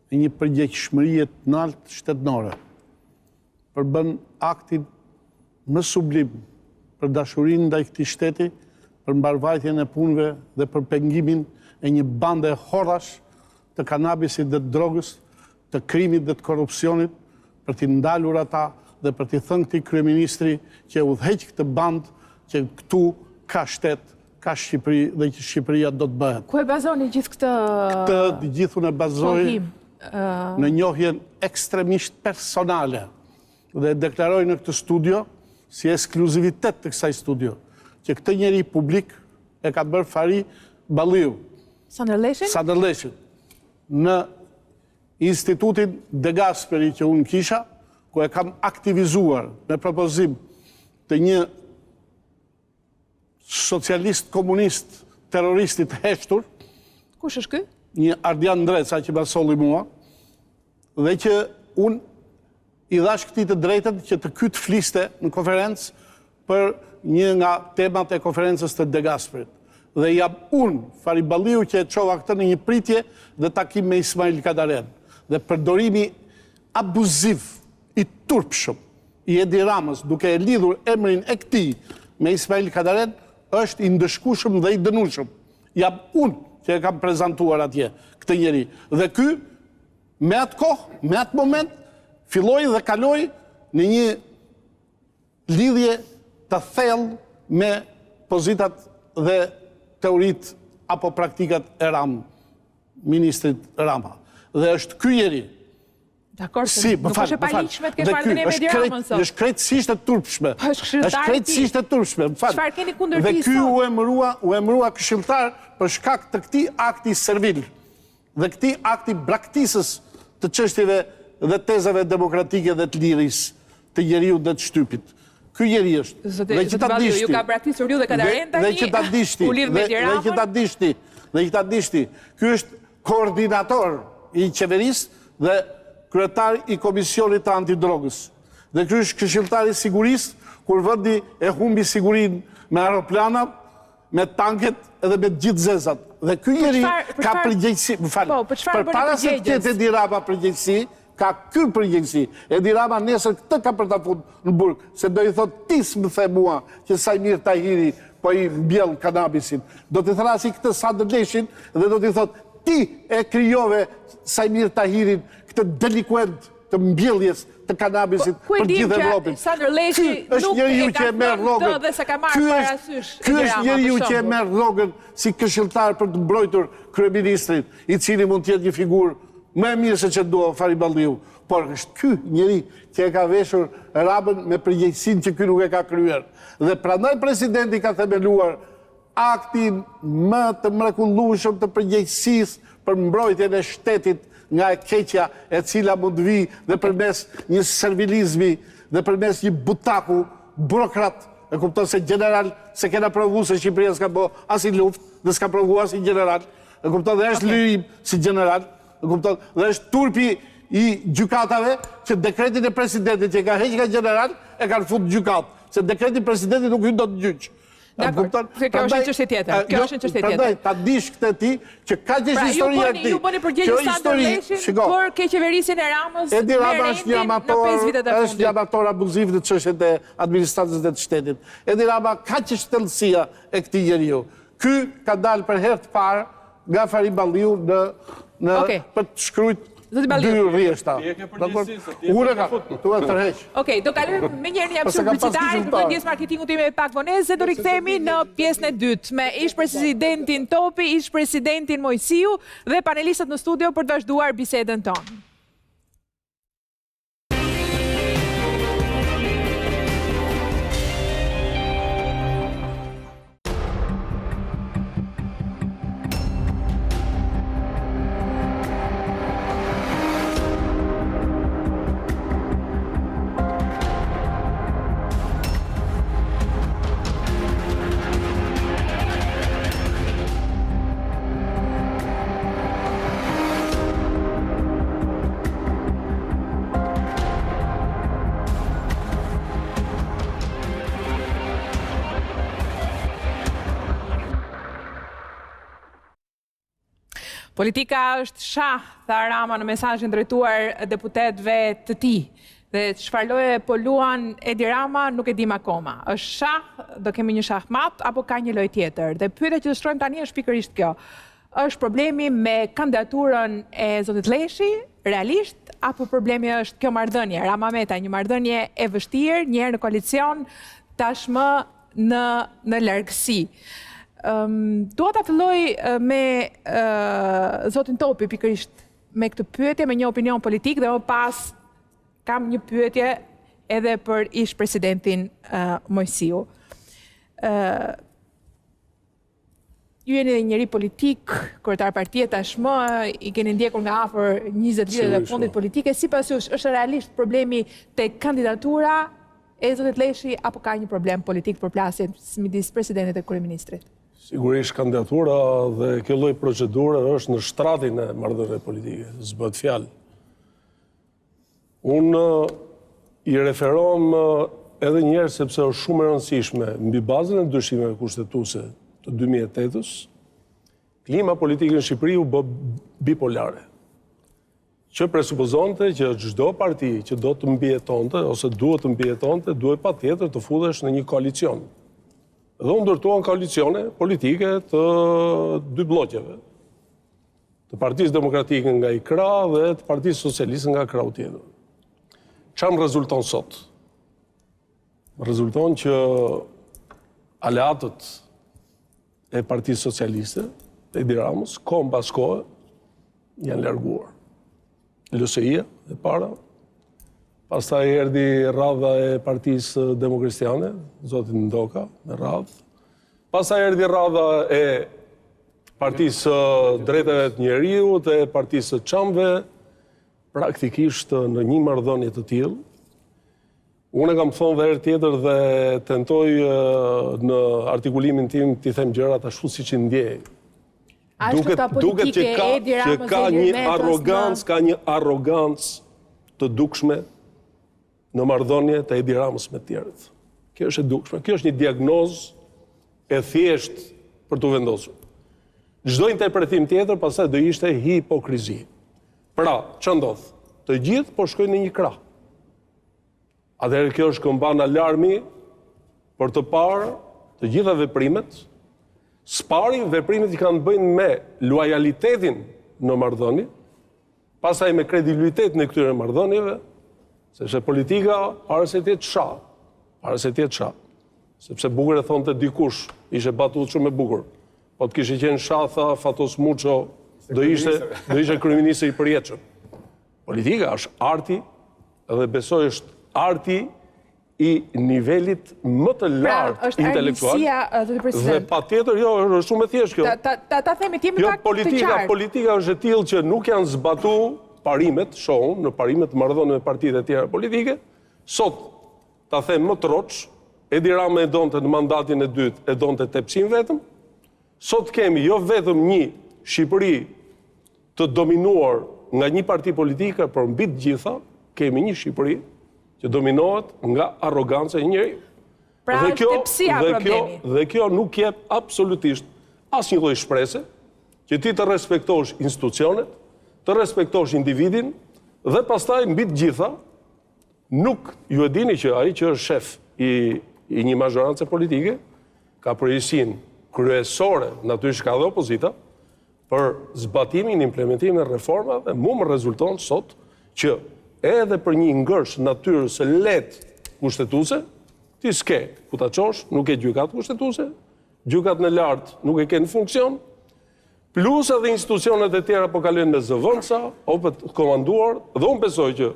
e një përgjegjshmërie të lartë shtetërore. Përbën aktin më sublim për dashurinë ndaj këtij shteti, për mbarvajtjen e punëve dhe për pengimin e një bande horrash të kanabisit dhe të drogës, të krimit dhe të korrupsionit, për t'i ndalur ata dhe për t'i thënë këtij kryeministri që udhëheq këtë bandë që këtu ka shtet, ka Shqipëri dhe që Shqipëria do të bëhet. Ku e bazoni gjithë këtë? Këtë gjithun e bazoj në njohjen ekstremisht personale dhe deklaroj në këtë studio si ekskluzivitet të kësaj studio, që këtë njeri publik e ka bërë fari Balliu. Sandro Lleshin? Sandro Lleshin. Në institutin De Gasperi që unë kisha, ku e kam aktivizuar me propozim të një socialist, komunist, terroristit heshtur. Kush është ky? Një Ardian Ndreca që më solli mua, dhe që unë i dhash këtij të drejtën që të kyt fliste në konferencë për një nga temat e konferencës të De Gasperit. Dhe jam unë, Fari Balliu, që e çova këtë në një pritje dhe takim me Ismail Kadaren. Dhe përdorimi abuziv i turpshëm i Edi Ramës, duke e lidhur emrin e këtij me Ismail Kadaren, është i ndëshkueshëm dhe i dënueshëm. Jam unë që e kam prezantuar atje këtë njeri. Dhe ky, me atë kohë, me atë moment, filloi dhe kaloi në një lidhje të thellë me pozitat dhe teorit apo praktikat e ministrit Rama. Dhe është ky njeri. Dakor, nuk është e paligjshme të kesh marrëdhënie me Edi Ramën sot. Është krejtësisht e turpshme. Është krejtësisht e turpshme. Çfarë keni kundër Dhe tij ky sot? u emërua këshilltar për shkak të këtij akti servil dhe këtij akti braktisës të çështjeve dhe tezave demokratike dhe të lirisë të njeriu dhe të shtypit. Ky njeri është. Dhe që ta dishti. Ju ka braktisur ju dhe Kadarën tani. Dhe që ta dishti. Dhe që ta dishti. Ky është koordinator i qeverisë dhe kryetar i Komisionit të Antidrogës. Dhe ky është këshilltar i sigurisë, kur vendi e humbi sigurinë me aeroplanat, me tanket edhe me gjithë zezat. Dhe ky njeri ka përgjegjësi, përpara se të ketë Edi Rama përgjegjësi, ka ky përgjegjësi. Edi Rama nesër këtë ka për ta futur në burg, se do i thot ti s'më the mua që Sajmir Tahiri po i mbjell kanabisin. Do t'i thrasi këtë Sandër Lleshin dhe do t'i thot ti e krijove Sajmir Tahirin, këtë delikuent të mbjelljes të kanabisit për gjithë Evropën. Sandër Lleshi nuk e ka thënë dhe se ka marrë parasysh. Ky është njeriu që e merr rrogën si këshilltar për të mbrojtur kryeministrin, i cili mund të jetë një figurë më e mirë se që dua Fariballiu. Por është ky njeri që e ka veshur Ramën me përgjegjësinë që ky nuk e ka kryer. Dhe prandaj presidenti ka themeluar aktin më të mrekullueshëm të përgjegjësisë për mbrojtjen e shtetit nga e keqja e cila mund vi dhe përmes një servilizmi dhe përmes një butaku burokrat. E kupton se general se kena provu se Shqipëria s'ka bo as i luft dhe s'ka provu as i general. E kupton dhe është lyrim si general. E kupton dhe është turpi i gjykatave që dekretin e presidentit që ka heq nga general e kanë fut gjykat. Se dekretin e presidentit nuk hyn dot në gjyq. Dakor, kjo është një çështje tjetër. Kjo është një çështje tjetër. Prandaj ta dish këtë ti që ka gjë historia këtij. Ju bëni përgjigje Sandër Lleshin për keqeverisjen e Ramës. Edi Rama është një amator abuziv në çështjet e administratës dhe të shtetit. Edi Rama ka çështëllësia e këtij njeriu. Ky ka dalë për herë të parë nga Fariballiu në për të shkruajtur dy rrjeshta. Unë ka tuaj tërheq. Okej, do kalojmë më njëherë në jap publicitare për pjesë marketingut tim me pak vonese, do rikthehemi në pjesën e dytë me ish-presidentin Topi, ish-presidentin Moisiu dhe panelistët në studio për të vazhduar bisedën tonë. Politika është shah, tha Rama në mesazhin drejtuar deputetëve të tij. Dhe çfarë lloje po luan Edi Rama nuk e dim akoma. Është shah, do kemi një shahmat apo ka një lojë tjetër. Dhe pyetja që do shtrojmë tani është pikërisht kjo. Është problemi me kandidaturën e zotit Lleshi, realisht, apo problemi është kjo marrëdhënie, Rama Meta, një marrëdhënie e vështirë, një herë në koalicion, tashmë në largësi. Dua ta filloj me zotin Topi pikërisht me këtë pyetje, me një opinion politik dhe më pas kam një pyetje edhe për ish-presidentin Moisiu. Ju jeni njëri politik, kryetar partie tashmë, i keni ndjekur nga afër 20 vitet e fundit politike, sipas jush është realisht problemi tek kandidatura e zotit Lleshi apo ka një problem politik përplasje midis presidentit e kryeministrit? Sigurisht kandidatura dhe kjo lloj procedure është në shtratin e marrëdhënieve politike, s'bëhet fjalë. Unë i referom edhe njerë sepse është shumë e rëndësishme mbi bazën e ndryshimeve kushtetuese të 2008-s, klima politike në Shqipëri u bë bipolare, që presupozonte që çdo parti që do të mbijetonte ose duhet të mbijetonte, duhet patjetër të futesh në një koalicion. Dhe u ndërtuan koalicione politike të dy bllokeve, të Partisë Demokratike nga i krah dhe të Partisë Socialiste nga krahu tjetër. Çfarë rezulton sot? Rezulton që aleatët e Partisë Socialiste, Edi Ramës, kohë pas kohë, janë larguar. LSI-a e para, pastaj erdhi radha e Partisë Demokristjane, zotin Ndoka, me radhë. Pastaj erdhi radha e Partisë Drejtave të Njeriut, e Partisë Çamve, praktikisht në një marrëdhënie të tillë. Unë kam thonë dhe herë tjetër dhe tentoj në artikulimin tim t'i them gjërat ashtu siç i ndjej. Duket që ka një arrogancë të dukshme në marrëdhënie të Edi Ramës me të tjerët. Kjo është e dukshme. Kjo është një diagnozë e thjeshtë për t'u vendosur. Çdo interpretim tjetër pastaj do ishte hipokrizi. Pra, ç'a ndodh? Të gjithë po shkojnë në një krah. Atëherë kjo është këmban alarmi për të parë të gjitha veprimet. Spari veprimet i kanë bëjnë me lojalitetin në marrëdhënie, pastaj me kredibilitetin e këtyre marrëdhënieve, sepse politika para se të jetë sha. Sepse bukur e thonte dikush, ishte batut shumë e bukur. Po të kishte qenë shatha, fatos mucho, do ishte kryeministri i përjetshëm. Politika është arti, dhe besoj është arti i nivelit më të lartë intelektual. Dhe patjetër, jo, është shumë e thjeshtë kjo. Ta themi ti më pak të qartë. Politika është e tillë që nuk janë zbatu parimet, shohun, në parimet të marrëdhënieve me partitë e tjera politike. Sot, ta them më troç, Edi Rama e donte në mandatin e dytë, e donte tepsin vetëm. Sot kemi jo vetëm një Shqipëri të dominuar nga një parti politike, por mbi të gjitha kemi një Shqipëri që dominohet nga arroganca e njeriu. Pra është tepësia problemi. Dhe kjo nuk jep absolutisht asnjë lloj shprese që ti të respektosh institucionet, të respektosh individin dhe pastaj mbi të gjitha nuk ju e dini që ai që është shef i një mazhorance politike ka përgjegjësinë kryesore, natyrisht ka dhe opozita, për zbatimin e implementimin e reformave, mu më rezulton sot që edhe për një ngërsh natyrës së lehtë kushtetuese, ti s'ke ku ta çosh, nuk ke gjykat kushtetuese, gjykat në lartë nuk e ke në funksion, plus edhe institucionet e tjera po kalojnë me zëvendësa, apo të komanduar, dhe unë besoj që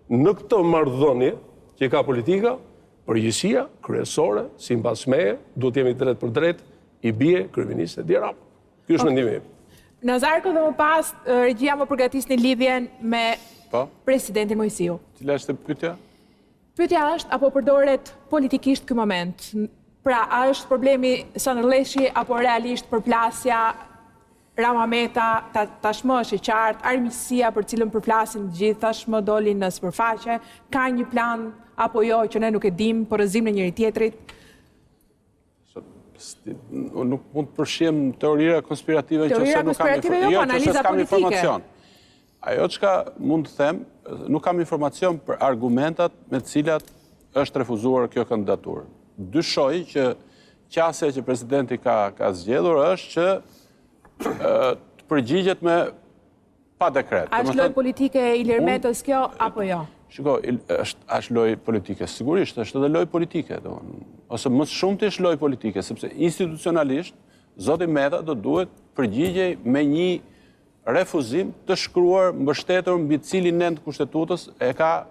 në këtë marrëdhënie që ka politika, përgjegjësia kryesore, sipas meje, duhet jemi drejt për drejt, i bie kryeministit Edi Rama. Ky është mendimi im. Në zarku dhe më pas, regjia më përgatisni lidhjen me presidentin Moisiu. Cila është pyetja? Pyetja është, apo përdoret politikisht ky moment? Pra, a është problemi Lleshi apo realisht përplasja Rama Meta, tashmë është i qartë, armiqësia për cilën përflasin gjithë, tashmë dolin në sipërfaqe, ka një plan apo jo që ne nuk e dim, por rrezim në njëri tjetrit? Nuk mund të përshiem teorira konspirative Teorira konspirative jo, po analiza politike. Ajo çka mund të them, nuk kam informacion për argumentat me të cilat është refuzuar kjo kandidaturë. Dyshoj që qasja që presidenti ka zgjedhur është që të përgjigjet me pa dekret. A është lojë politike e Ilir Metës kjo apo jo? Shiko, është lojë politike, sigurisht, është edhe lojë politike, ose më shumë të është lojë politike, sepse institucionalisht, zoti Meta do duhet përgjigjej me një refuzim të shkruar mbështetur mbi cilin end kushtetutës e ka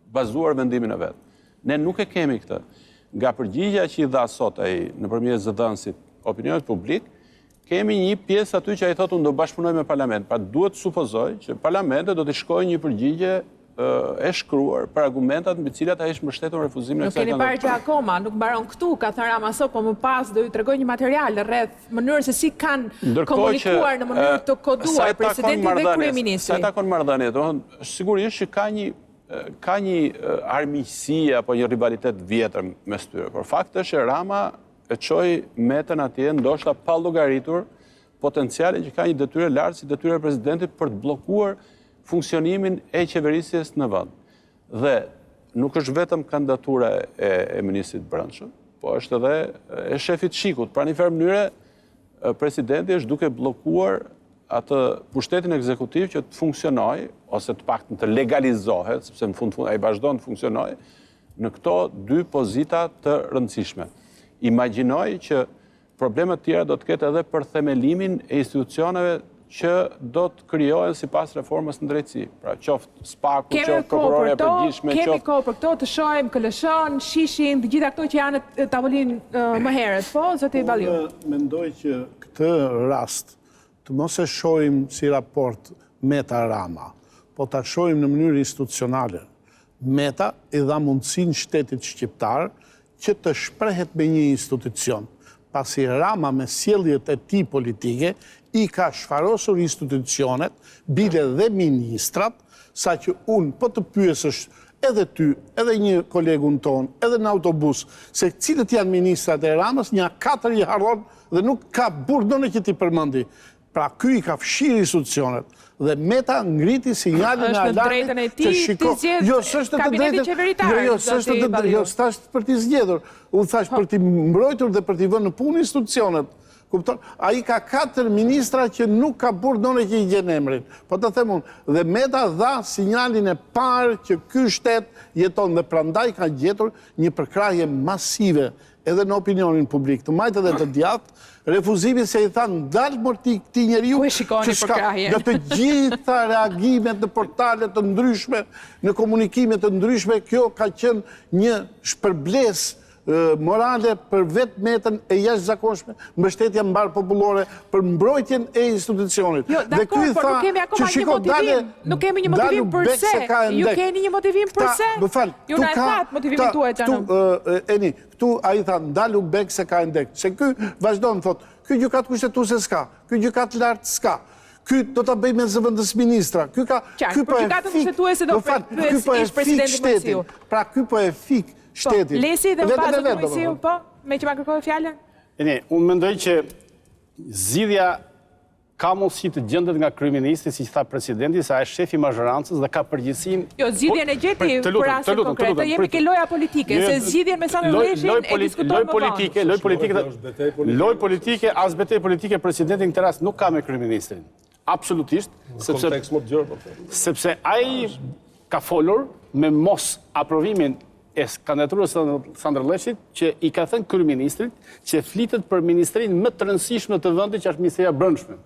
bazuar vendimin e vet. Ne nuk e kemi këtë. Nga përgjigja që i dha sot ai nëpërmjet zëdhënësit opinionit publik, kemi një pjesë aty që ai thotë unë do bashkëpunoj me parlament. Pra duhet të supozoj që parlamenti do të shkojë një përgjigje e shkruar për argumentat mbi të cilat ai është mbështetur refuzimin e kësaj kandidature. Nuk keni parë që akoma, nuk mbaron këtu, ka thënë Rama sot, po më pas do ju tregoj një material rreth mënyrës se si kanë komunikuar në mënyrë të koduar presidenti dhe kryeministri. Sa takon marrëdhëniet, sigurisht që ka një armiqësi apo një rivalitet vjetër mes tyre, por fakti është që Rama e çoi Metën atje, ndoshta pa llogaritur potencialin që ka një detyrë lartë si detyra e presidentit për të bllokuar funksionimin e qeverisjes në vend. Dhe nuk është vetëm kandidatura e ministrit brendshëm, po është edhe e shefit shikut. Pra një farë mënyre presidenti është duke bllokuar atë pushtetin ekzekutiv që të funksionojë ose të paktën të legalizohet, sepse në fund ai vazhdon të funksionojë në këto dy pozita të rëndësishme. Imagjinoj që problemet tjera do të ketë edhe për themelimin e institucioneve që do të krijohen sipas reformës në drejtësi. Pra qoftë SPAK-u, qoftë prokurorja e përgjithshme, kemi kohë për këto të shohim Lleshin, Shishin, të gjitha këto që janë në tavolinë më herët. Po, zoti Balliu. Unë mendoj që këtë rast të mos e shohim si raport Meta-Rama, po ta shohim në mënyrë institucionale. Meta i dha mundësinë shtetit shqiptar që të shprehet me një institucion. Pasi Rama me sjelljet e tij politike i ka shfarosur institucionet, bile dhe ministrat, sa që unë po të pyesësh edhe ty, edhe një kolegun ton, edhe në autobus, se cilët janë ministrat e Ramës, një 4 i harron dhe nuk ka burdone që ti përmendi. Pra ky i ka fshirë institucionet dhe Meta ngriti sinjalin e alarmit që shiko. Jo, s'është të drejtën. Jo, s'është për t'i zgjedhur. Unë thash për t'i mbrojtur dhe për t'i vënë në punë institucionet. Kupton? Ai ka 4 ministra që nuk ka burdone që i gjen emrin. Po të them unë, dhe Meta dha sinjalin e parë që ky shtet jeton dhe prandaj ka gjetur një përkrahje masive edhe në opinionin publik, të majtë edhe të djathtë, refuzimin se i thanë dalë mërti këti njeriu që shka nga të gjitha reagimet në portalet të ndryshme, në komunikimet të ndryshme, kjo ka qenë një shpërbles morale për vetë Metën e jashtëzakonshme, mbështetja mbar popullore për mbrojtjen e institucionit. Jo, dakor, por nuk kemi akoma një motivim. Nuk kemi një motivim përse. Ju keni një motivim përse? Ju na e thatë motivimin tuaj Xhanom. Eni, këtu ai tha ndalu bek se ka ndek. Se ky vazhdon thotë, ky gjykat kushtetuese s'ka, ky gjykat lart s'ka. Ky do ta bëj me zëvendës ministra. Ky po e fik shtetin. Pra ky po e fik shtetin. Lesi dhe bazë të Moisiu, po, me që ma kërkoj fjallën? Unë mendoj që zgjidhja ka mundësi të gjendet nga kryeministri, si që tha presidenti, sa është shefi i mazhorancës dhe ka përgjegjësinë. Jo, zgjidhjen e gjeti për rastin konkret. Jemi ke loja politike, se zgjidhjen me Sandër Lleshin e diskutohet më vonë. Loj politike, as betejë politike presidenti në këtë rast nuk ka me kryeministrin. Absolutisht, sepse ai ka folur me mos aprovimin e kandidaturës Sandër Lleshit që i ka thënë kryeministrit që flitet për ministrinë më të rëndësishme të vendit që është Ministria e Brendshme,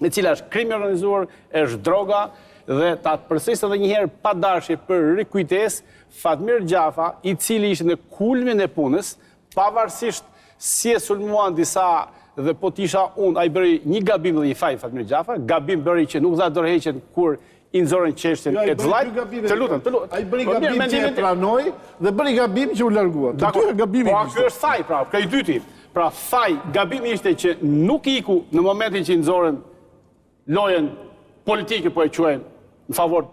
e cila është krimi i organizuar, është droga dhe ta përsërisë edhe një herë pa dashje për rikujtesë Fatmir Gjafa, i cili ishte në kulmin e punës, pavarësisht si e sulmuan disa dhe po t'isha unë, ai bëri një gabim dhe një faj Fatmir Gjafa, gabim bëri që nuk dha dorëheqjen kur i nxorën çështjen e vllajt. Të lutem. Ai bëri gabim që e pranoi dhe bëri gabim që u largua. Po ky është faj, pra, ka i dyti. Pra faj, gabimi ishte që nuk iku në momentin që i nxorën lojën politike, po e quajmë në favor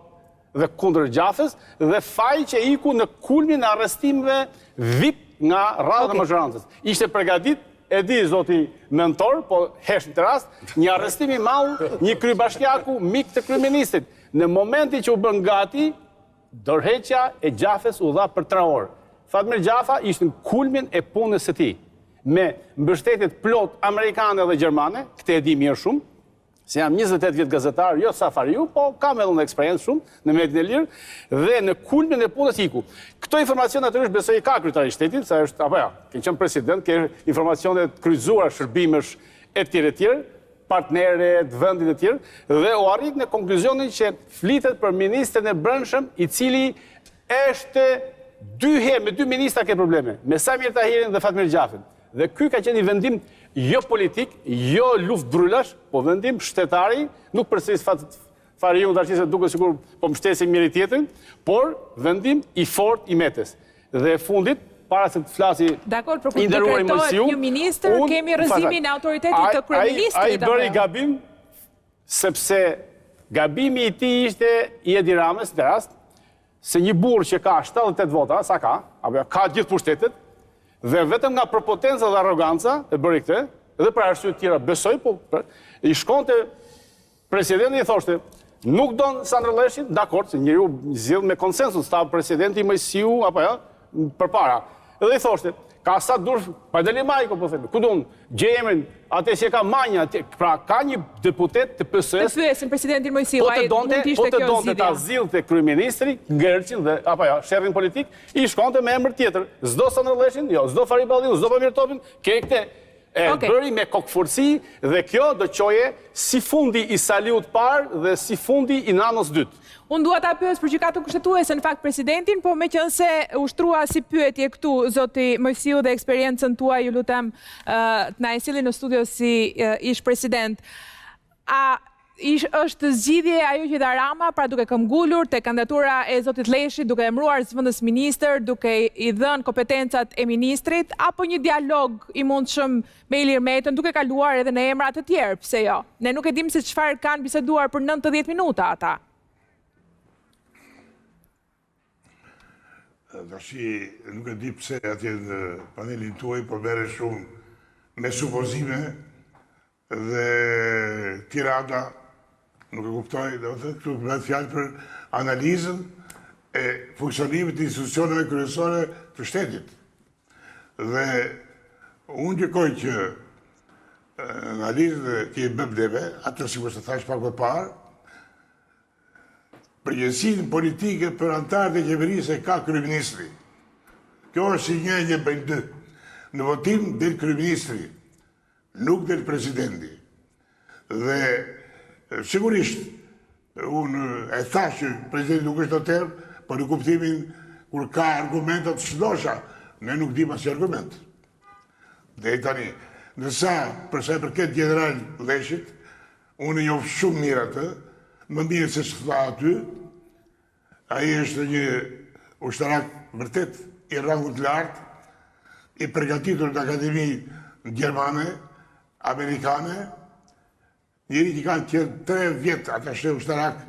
dhe kundër Gjafës, dhe faj që iku në kulmin e arrestimeve VIP nga radha e mazhorancës. Ishte përgatit, e di zoti mentor, po hesh në të rast, një arrestim i madh, një kryebashkiaku mik të kryeministrit. Në momentin që u bën gati, dorëheqja e Gjafës u dha për 3 orë. Fatmir Gjafa ishte në kulmin e punës së tij, me mbështetjet plot amerikane dhe gjermane, këtë e di mirë shumë, se jam 28 vjet gazetar, jo safariu, po kam edhe në eksperiencë shumë në median e lirë, dhe në kulmin e punës iku. Këto informacione natyrisht besoj ka kryetari i shtetit, sa është apo ja, ke qenë president, ke informacione të kryqëzuara, shërbimesh etj, partnerët, vendit e tjerë, dhe u arrit në konkluzionin që flitet për ministrin e brendshëm, i cili është me 2 ministra ke probleme, me Samir Tahirin dhe Fatmir Gjafin. Dhe ky ka qenë një vendim jo politik, jo luftë bryllash, po vendim shtetari, nuk përsëris fare unë se duke sikur po mbështesim njëri tjetrin, por vendim i fortë i Metës. Dhe fundit, para se të flasi i nderuari Moisiu, një ministër, kemi rrëzimin e autoritetit të kryeministrit. Ai bëri gabim, sepse gabimi i tij ishte i Edi Ramës në rast, se një burr që ka 78 vota, sa ka, apo ka gjithë pushtetet, dhe vetëm nga prepotenca dhe arroganca e bëri këtë, edhe për arsye të tjera besoj, po i shkonte presidenti i thoshte, nuk don Sandër Lleshin, dakord, se njeriu zgjidh me konsensus, tha presidenti Moisiu apo ja, përpara. Edhe i thoshte, ka sa dush, pa dali Majko, po themi, ku do gjej emrin, atë që ka manja, pra ka një deputet të PS-s. Të pyesin presidentin Moisiu, ai mund të ishte kjo zgjidhje. Po të donte ta zgjidhte kryeministri, Ngërçin dhe apo ja, sherrin politik, i shkonte me emër tjetër. S'do Sandër Lleshin, jo, s'do Fari Balliu, s'do Pamir Topin, ke këtë. E bëri me kokëforsi dhe kjo do qoje si fundi i Saliut parë dhe si fundi i Nanës dytë. Unë dua ta pyes për gjykatën kushtetuese në fakt presidentin, po meqense ushtrua si pyetje këtu zoti Moisiu dhe eksperiencën tuaj, ju lutem të na e sillni në studio si ish president. A është zgjidhje ajo që dha Rama, pra duke këmbgulur te kandidatura e zotit Lleshit, duke emëruar zëvendës ministër, duke i dhënë kompetencat e ministrit, apo një dialog i mundshëm me Ilir Metën, duke kaluar edhe në emra të tjerë, pse jo? Ne nuk e dim se çfarë kanë biseduar për 90 minuta ata. Tashi, nuk e di pse atje në panelin tuaj po merre shumë me supozime dhe tirada. Nuk e kuptoj, dhe këtu bëhet fjalë për analizën e funksionimit të institucioneve kryesore të shtetit. Dhe unë gjykoj që analizën që i bëm neve, atë sikur se thash pak më parë, përgjegjësinë politike për anëtarët e qeverisë e ka kryeministri. Kjo është si një bëjnë dy. Në votim del kryeministri, nuk del presidenti. Dhe sigurisht, unë e thash që presidenti nuk është noter, për në kuptimin kur ka argumentat shndosha, ne nuk dim asnjë argument. Dhe tani, nësa përsa i përket general Lleshit, unë e njoh shumë mirë atë, më mirë se s'tha aty, ai është një ushtarak vërtet i rangut lartë, i përgatitur në akademi gjermane, amerikane, njëri që kanë qenë 3 vjetë atashe ushtarak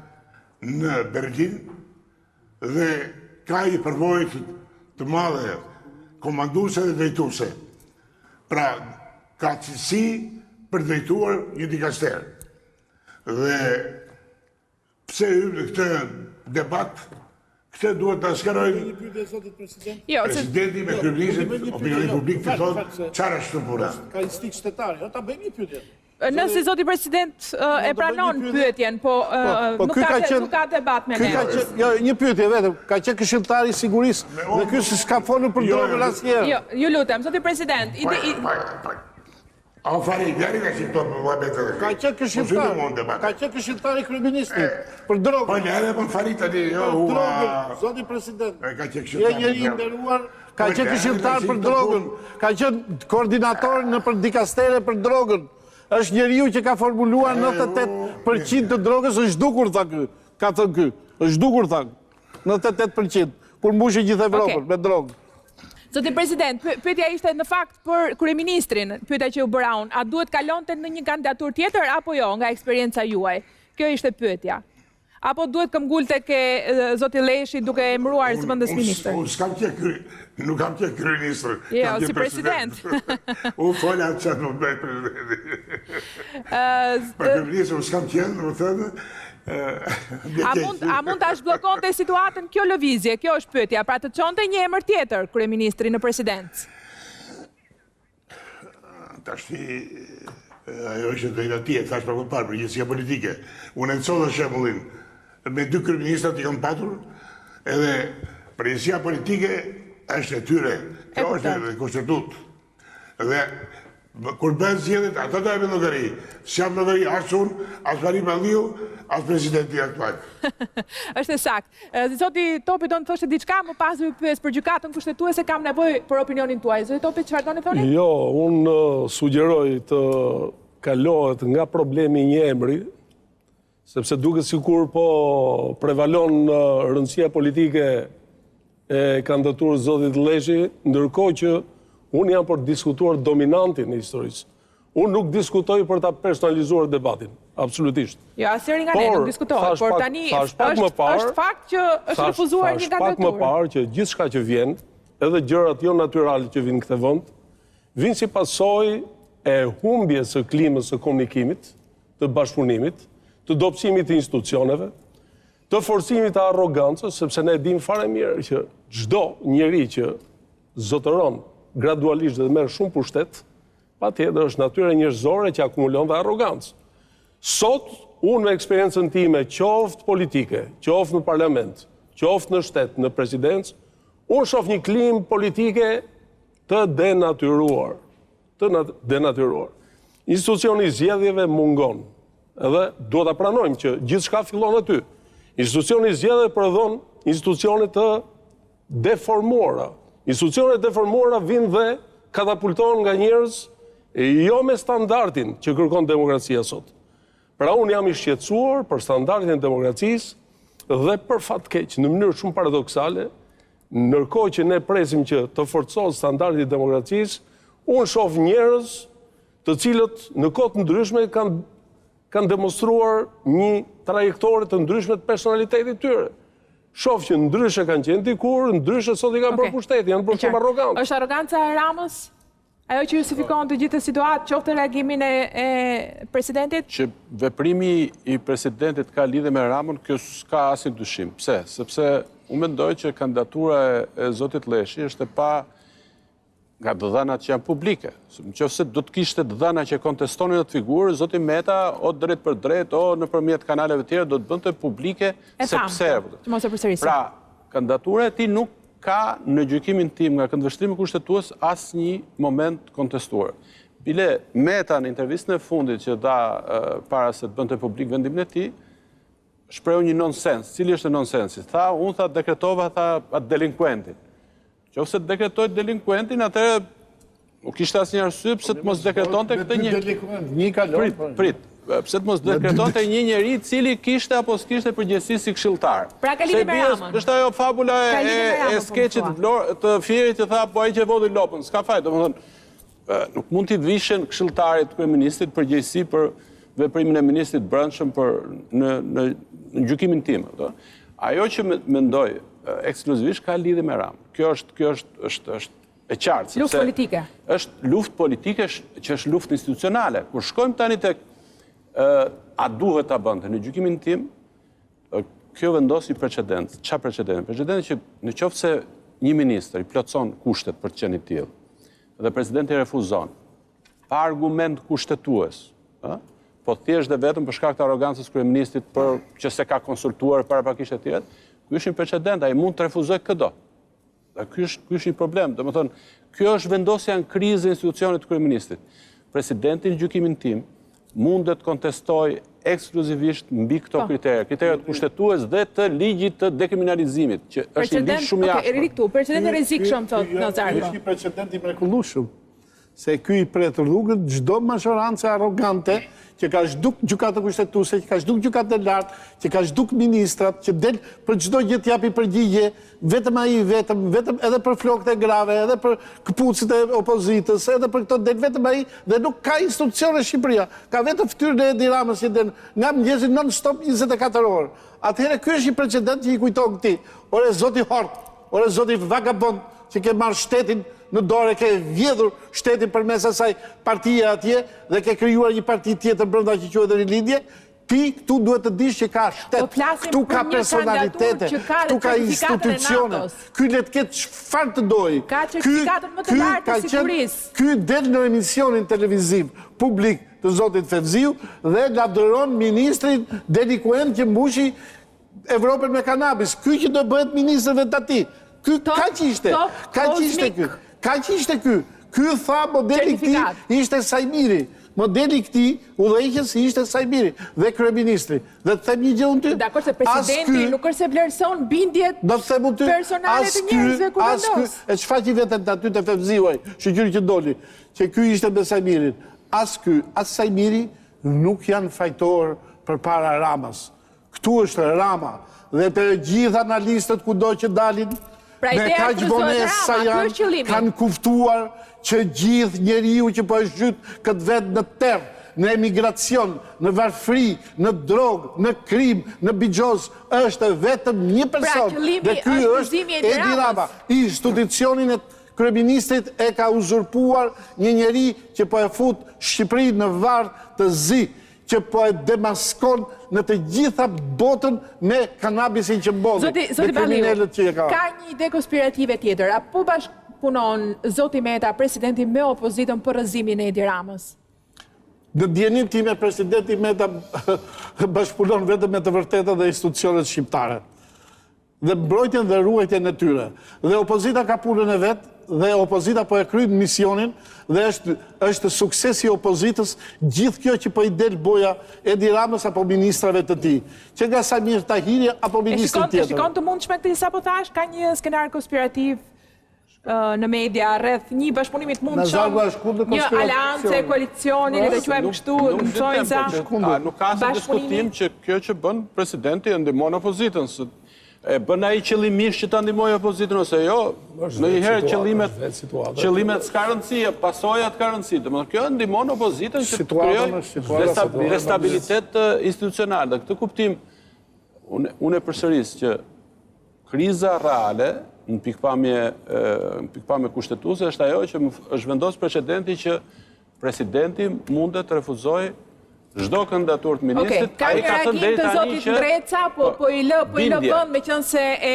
në Berlin dhe ka i përvojë të madhe komanduse dhe drejtuse. Pra, ka cilësi për drejtuar një dikaster. Dhe pse në këtë debat, këtë duhet të skarojnë presidenti me kryeministin, opinioni publik të thonë çfarë është puna. Ka instinkt shtetari, ta bëjmë një pyetje. Nëse zoti president e pranon pyetjen, po nuk ka debat me ne. Jo, një pyetje vetëm, ka qenë këshilltari i sigurisë dhe ky s'ka folur për drogën asnjëherë. Jo, ju lutem, zoti president. A fari, jari ka qenë për muhabetë. Ka qenë këshilltari i kryeministrit për drogën. Po lere për fari tani, jo. Drogën, zoti president. Ka qenë Je njëri i nderuar, ka qenë këshilltar për drogën, ka qenë koordinator në për dikastere për drogën. Është njeriu që ka formuluar 98% të drogës, është dukur, tha ky. Ka thënë ky. Është dukur, tha. 98%. Kur mbushi gjithë Evropën me drogë. Zoti president, pyetja ishte në fakt për kryeministrin, pyetja që u bëra unë, a duhet kalonte në një kandidaturë tjetër apo jo, nga eksperienca juaj? Kjo ishte pyetja. Apo duhet këmbgulte ke zoti Lleshi duke emëruar zëvendës ministër? Nuk kam qenë kryeministër. Jo, si president. Unë fola atë qatë nuk bëjt presidenti. Për kryeministër, unë s'kam qenë, më thënë, a mund të zhbllokonte situatën kjo lëvizje, kjo është pyetja, pra të çonte një emër tjetër kryeministri në presidencë? Tashti, ajo është drejta tjetër, thash për parë, përgjithësia politike. Unë e nësolla shembullin, me 2 kryeministrat i kam patur, edhe përgjithësia politike është e tyre. Kjo është e konstitut. Dhe kur bëhen zgjedhjet, ata do japin llogari. S'jap llogari as unë, as Fari Malliu, as presidenti aktual. Është saktë. Zoti Topi do të thoshte diçka, më pas ju pyes për gjykatën kushtetuese, kam nevojë për opinionin tuaj. Zoti Topi, çfarë doni thoni? Jo, unë sugjeroj të kalohet nga problemi një emri, sepse duket sikur po prevalon rëndësia politike e kandidaturës zotit Lleshi, ndërkohë që unë jam për diskutuar dominantin e historisë. Unë nuk diskutoj për ta personalizuar debatin, absolutisht. Jo, asnjëri nga ne nuk diskutohet, por tani është fakt që është refuzuar një kandidaturë. Pak më parë që gjithçka që vjen, edhe gjërat jo natyrale që vinë në këtë vend, vinë si pasojë e humbjes së klimës së komunikimit, të bashkëpunimit, të dobësimit të institucioneve, të forcimit të arrogancës, sepse ne dim fare mirë që çdo njeri që zotëron gradualisht dhe merr shumë pushtet, patjetër është natyra njerëzore që akumulon dhe arrogancë. Sot, unë me eksperiencën time, qoftë politike, qoftë në parlament, qoftë në shtet, në presidencë, unë shoh një klimë politike të denatyruar. të denatyruar. Institucioni i zgjedhjeve mungon, edhe duhet ta pranojmë që gjithçka fillon aty. Institucioni i zgjedhjeve prodhon institucione të deformuara. Institucionet deformuara vinë dhe katapultohen nga njerëz jo me standardin që kërkon demokracia sot. Pra unë jam i shqetësuar për standardin e demokracisë dhe për fat keq, në mënyrë shumë paradoksale, ndërkohë që ne presim që të forcohet standardi i demokracisë, unë shoh njerëz të cilët në kohë të ndryshme kanë demonstruar një trajektore të ndryshme të personalitetit tyre. Shoh që ndryshe kanë qenë dikur, ndryshe sot i kanë bërë pushtetin, janë bërë shumë arrogantë. Është arroganca e Ramës? Ajo që justifikon të gjithë situatë, qoftë reagimin e presidentit? Që veprimi i presidentit ka lidhe me Ramën, kjo s'ka asnjë dyshim. Pse? Sepse unë mendoj që kandidatura e zotit Lleshi është e pa nga dëdhanat që janë publike. Nëse do të kishte dëdhana që kontestonin atë figurë, zoti Meta, o drejt për drejt, o nëpërmjet kanaleve tjera, do të bënte publike sepse. Pra, kandidatura e tij nuk ka në gjykimin tim nga këndvështrimi kushtetues asnjë moment kontestuar. Bile Meta në intervistën e fundit që dha para se të bënte publik vendimin e tij, shprehu një nonsens. Cili është nonsensi? Unë dekretova atë delinkuentin. Nëse dekretoj delinkuentin, atëherë nuk kishte asnjë arsye pse të mos dekretonte këtë një prit. Pse të mos dekretonte një njeri i cili kishte apo s'kishte përgjegjësi si këshilltar. Pra ka lidhje me Ramën. Është ajo fabula e skeçit të Fierit që tha po ai që vodi lopën, s'ka faj, domethënë nuk mund t'i vishen këshilltarit kryeministit përgjegjësi për veprimin e ministrit brendshëm në gjykimin tim. Ajo që mendoj ekskluzivisht ka lidhje me Ramën. Kjo është e qartë. Luftë politike. Është luftë politike që është luftë institucionale. Kur shkojmë tani tek a duhet ta bënte në gjykimin tim, kjo vendosi precedent. Çfarë precedenti? Precedenti që në qoftë se një ministër i plotson kushtet për të qenë i tillë dhe presidenti refuzon, pa argument kushtetues, po thjesht dhe vetëm për shkak të arrogancës kryeministit për që se ka konsultuar paraprakisht e tjerë, ky është një precedent, ai mund të refuzojë çdo. Ky është një problem. Domethënë, kjo është vendosja në krizë e institucionit të kryeministit. Presidenti në gjykimin tim mundet kontestoj ekskluzivisht mbi këto kritere, kriteret kushtetues dhe të ligjit të dekriminalizimit, që është një ligj shumë i jashtëm. Precedent i rrezikshëm thotë Nazari. Është një precedent i mrekullueshëm, se ky i pret rrugët çdo majorancë arrogante që ka zhduk gjykatë kushtetuese, që ka zhduk gjykatë e lartë, që ka zhduk ministrat, që del për çdo gjë të japi përgjigje, vetëm ai vetëm edhe për flokët e grave, edhe për këpucët e opozitës, edhe për këto del vetëm ai dhe nuk ka institucione Shqipëria. Ka vetëm fytyrën e Edi Ramës që den nga mëngjesi non-stop 24 orë. Atëherë ky është një precedent që i kujton këtij. Ore zoti Hort, ore zoti vagabond që ke marrë shtetin në dorë, ke vjedhur shtetin përmes asaj partie atje dhe ke krijuar një parti tjetër brenda që quhet Rilindje. Ti këtu duhet të dish që ka shtet, këtu ka personalitete, këtu ka institucione. Ky le të ketë çfarë të dojë. Ka certifikatën më të lartë të sigurisë. Ky del në emisionin televiziv publik të zotit Fevziu dhe lavdëron ministrin delikuent që mbushi Evropën me kanabis. Ky që do bëhet ministër vetë atij. Ky kaq ishte. Kaq ishte ky. Ky tha modeli i tij ishte Sajmiri. Modeli i këtij udhëheqës ishte Sajmiri dhe kryeministri. Dhe të them një gjë unë ty. Dakor se presidenti nuk është se vlerëson bindjet personale të njerëzve kur vendos. E çfarë që vetën aty te Fevziu ai, shoqëri që doli, që ky ishte me Sajmirin. As Sajmiri nuk janë fajtor përpara Ramës. Këtu është Rama dhe të gjithë analistët kudo që dalin me kaq vonesë sa janë kanë kuptuar që gjithë njeriu që po e zhyt këtë vetë në terr, në emigracion, në varfëri, në drogë, në krim, në bigjoz, është vetëm një person. Dhe ky është Edi Rama. Institucionin e kryeministrit e ka uzurpuar një njeri që po e fut Shqipërinë në varr të zi, që po e demaskon në të gjitha botën me kanabisin që mbodhi. Zoti Balliu, ka një ide konspirative tjetër, apo bashkëpunon zoti Meta, presidenti me opozitën për rrëzimin e Edi Ramës? Në djenin time, presidenti Meta bashkëpunon vetëm me të vërteta dhe institucionet shqiptare. dhe mbrojtjen dhe ruajtjen e tyre. Dhe opozita ka punën e vetë, dhe opozita po e kryen misionin, dhe është suksesi i opozitës gjithë kjo që po i del boja Edi Ramës apo ministrave të tij. Që nga Samir Tahiri apo ministri tjetër. E shikon të mundshme këtë sapo thash, ka një skenar konspirativ në media rreth një bashkëpunimi të mundshëm, një aleancë, koalicioni, le ta quajmë kështu, mësojnë sa nuk ka asnjë diskutim që kjo që bën presidenti e ndihmon opozitën. E bën ai qëllimisht që ta ndihmojë opozitën ose jo, ndonjëherë qëllimet s'ka rëndësi, pasojat ka rëndësi. Domethënë kjo ndihmon opozitën që të krijojë destabilitet institucional. Në këtë kuptim, unë e përsëris që kriza reale në pikpamje kushtetuese është ajo që është vendosur presidenti që presidenti mundet të refuzojë çdo kandidaturë të ministrit. Ka një reagim të zotit Ndreca, po i lë vend me qenë se e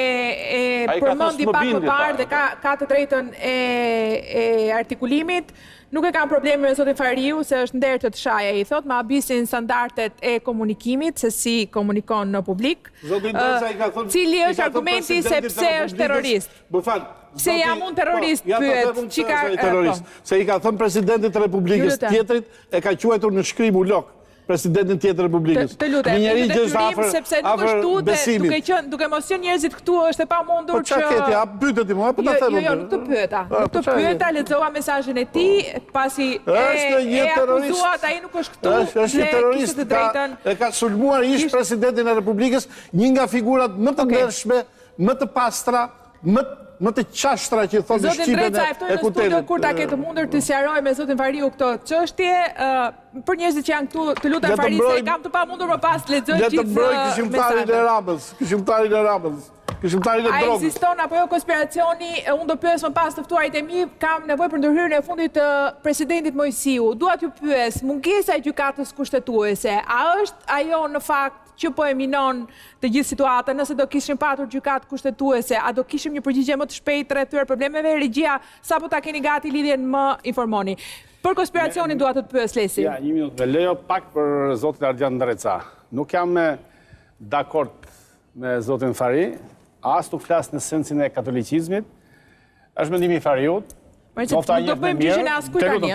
përmendi pak më parë dhe ka të drejtën e artikulimit. Nuk e kam probleme me zotin Fariu, se është nder të tshaja, i thot, me abisin standardet e komunikimit, se si komunikon në publik. Cili është argumenti se pse është terrorist? Se jam unë terrorist, pyet. Se i ka thënë presidentit të Republikës tjetrit, e ka quajtur në shkrim ulok. Presidentin tjetër të Republikës. Të lutem, sepse nuk është tu, duke mos qenë njerëzit këtu, është e pamundur që... Po qa keti, a pyetët i mua, po ta thëmë. Jo, nuk të pyeta. Nuk të pyeta, lexova mesazhin e tij, pasi e akuzuat, ai nuk është këtu. Është një terrorist, e ka sulmuar ish presidentin e Republikës, një nga figurat më të ndershme, më të pastra, më të qashtra që thonë Shqipen e Zotin Dreca, eftojnë në studio kur ta ketë mundur të sqaroj me zotin Fariu këto çështje, për njerëzit që janë këtu, të lutem Fari, se e kam të pamundur më pas të lexoj gjithë këshilltarin e Ramës, këshilltarin e drogës. A ekziston apo jo konspiracioni? Unë do pyes më pas të ftuarit e mi, kam nevojë për ndërhyrjen e fundit të presidentit Moisiu. Dua t'ju pyes, mungesa e gjykatës kushtetuese, a është ajo në fakt që po e minon të gjithë situatën, nëse do kishim patur gjykatë kushtetuese, a do kishim një përgjigje më të shpejtë rreth këtyre problemeve? Regjia, sapo ta keni gati lidhjen, më informoni. Për konspiracionin dua të pyes Lleshin. Ja, një minutë, lejo pak për zotin Ardian Ndreca. Nuk jam dakord me zotin Fari, as nuk flas në sensin e katolicizmit. Është mendimi i Fariut. Nuk do bëjmë gjyqjen e askujt tani,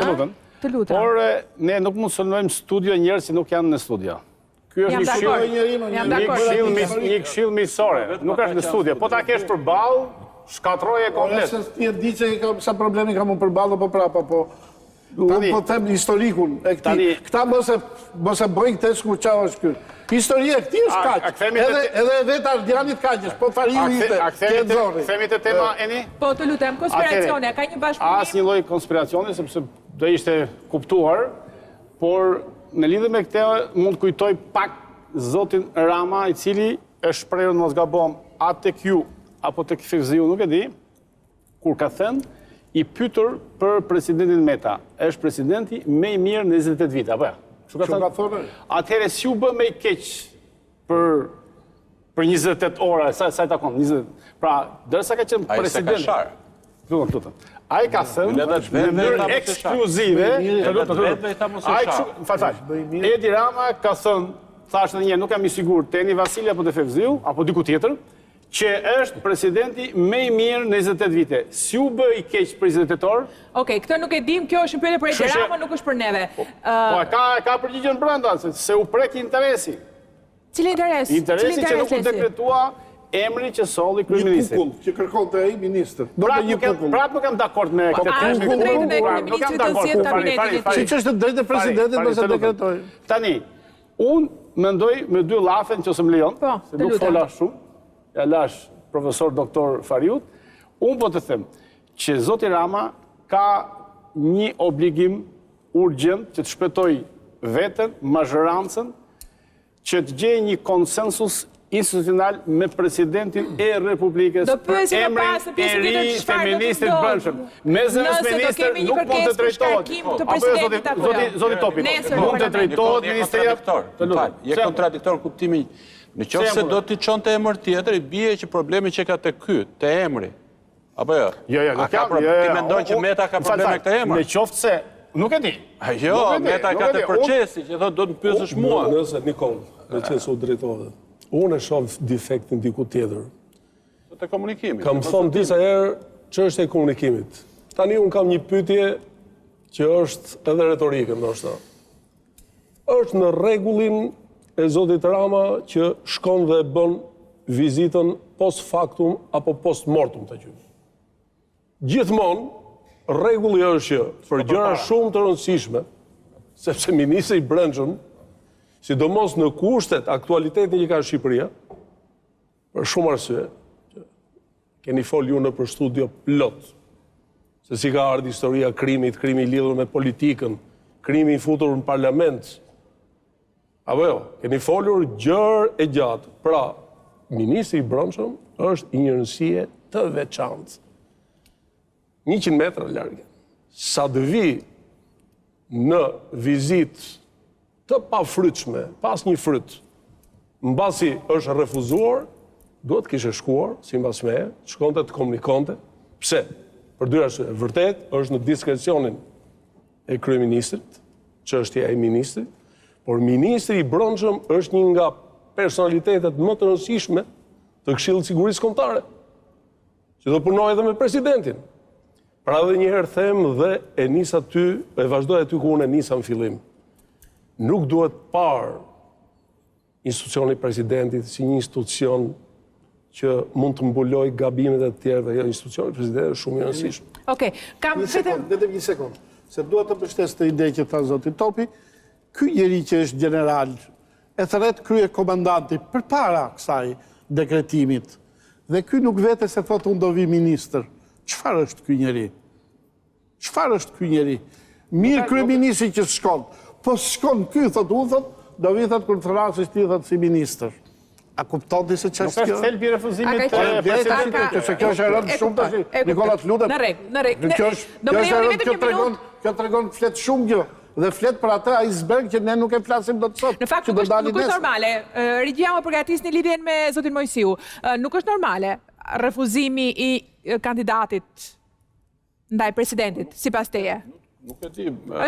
të lutem. Por ne nuk mund të sulmojmë studio njerëz që nuk janë në studio. Ky është një këshill miqësore, nuk është në studio. Po ta kesh përballë, shkatroje komplet. Ti e di që sa problemi kam unë përballë po prapa, po po them historikun e këtij. Këta mos e bëjnë këtë ku çao është ky. Historia e këtij është kaq. Edhe vetë Ardianit kaq, po Fariu ishte. Themi te tema Eni? Po të lutem, konspiracione, ka një bashkëpunim? Asnjë lloj konspiracioni, sepse do ishte kuptuar, por në lidhje me këtë mund të kujtoj pak zotin Rama, i cili është shprehur mos gabon atë tek ju apo tek Fevziu, nuk e di, kur ka thënë i pyetur për presidentin Meta. Është presidenti më i mirë në 28 vite, apo ja? Çu ka thënë? Atëherë si u bë më i keq për 28 ora, sa i takon 20. Pra, derisa ka qenë president. Lutem. Ai ka thënë në mënyrë ekskluzive, Edi Rama ka thënë, thashë edhe një, nuk jam i sigurt, te Eni Vasili apo te Fevziu, apo diku tjetër, që është presidenti më i mirë në 28 vite. Si u bë i keq për 28 orë? Okej, këtë nuk e dim, kjo është një pyetje për Edi Rama, nuk është për neve. Po, ka përgjigjen brenda, se u prek interesi. Cili interes? Interesi që nuk u dekretua emri që solli kryeministri. Një pukull që kërkonte ai ministër. Prap nuk jam dakord me këtë temë. Nuk jam dakord. Siç është drejtë e presidentit mos e dekretoj. Tani, unë mendoj me dy llafen që s'm lejon, se nuk fola shumë. Ja lash profesor doktor Fariut. Unë po të them që zoti Rama ka një obligim urgjent që të shpëtoj veten, mazhorancën, që të gjejë një konsensus institucional me presidentin e Republikës për emrin e ri të ministrit brendshëm. Me zëvendës ministër nuk mund të drejtohet. Apo zoti Topi, mund të drejtohet ministria. Je kontradiktor kuptimi. Në qoftë se do t'i çonte emër tjetër, i bie që problemi që ka te ky, te emri. Apo jo? Jo, nuk ka. Ti mendon që Meta ka problem me këtë emër? Në qoftë se nuk e di. Jo, Meta ka te procesi që thotë do të pyesësh mua. Nëse Nikol, me qenë su drejtore. Unë e shoh defektin diku tjetër. Të komunikimit. Kam thonë disa herë që është e komunikimit. Tani unë kam një pyetje që është edhe retorike, ndoshta. Është në rregullin e zotit Rama që shkon dhe bën vizitën post factum apo post mortum të gjymë. Gjithmonë, rregulli është që për gjëra shumë të rëndësishme, sepse ministri i brendshëm, sidomos në kushtet aktualitetin që ka Shqipëria, për shumë arsye, keni folë ju në për studio plot, se si ka ardhur historia krimit, krimi i lidhur me politikën, krimi i futur në parlament. Apo jo, keni folur gjërë e gjatë. Pra, ministri i brendshëm është i një rëndësie të veçantë. 100 metra largë. Sa të vi në vizit të pafrytshme, pas një fryt, mbasi është refuzuar, duhet kishe shkuar, si mbas meje, shkonte të komunikonte. Pse? Për dy arsye. Vërtet, është në diskrecionin e kryeministrit, çështja e ministrit, por ministri i brendshëm është një nga personalitetet më të rëndësishme të Këshillit të Sigurisë Kombëtare, që do punojë edhe me presidentin. Pra edhe njëherë them dhe e nis aty, e vazhdoj aty ku unë e nisa në fillim. Nuk duhet parë institucioni i presidentit si një institucion që mund të mbuloj gabimet e tjerëve, jo institucioni i presidentit është shumë i rëndësishëm. Okej, kam vetëm një sekond. Se duhet të mbështes të ide që tha zoti Topi, ky njeri që është general, e thret krye komandanti përpara kësaj dekretimit. Dhe ky nuk vete se thotë unë do vi ministër. Çfarë është ky njeri? Çfarë është ky njeri? Mirë kryeministri që shkon. Po shkon ky, thotë unë, thotë, do vi thotë kur të rrasësh ti thotë si ministër. A kupton ti se ç'është kjo? Nuk është thelbi i refuzimit të presidentit. Se kjo është e rëndë shumë tash. Nikola, të lutem. Në rregull. Kjo tregon flet shumë gjë. Dhe flet për atë iceberg që ne nuk e flasim dot sot. Në fakt nuk është normale. Regjia më përgatisni lidhjen me zotin Moisiu. Nuk është normale refuzimi i kandidatit ndaj presidentit, sipas teje. Nuk e di,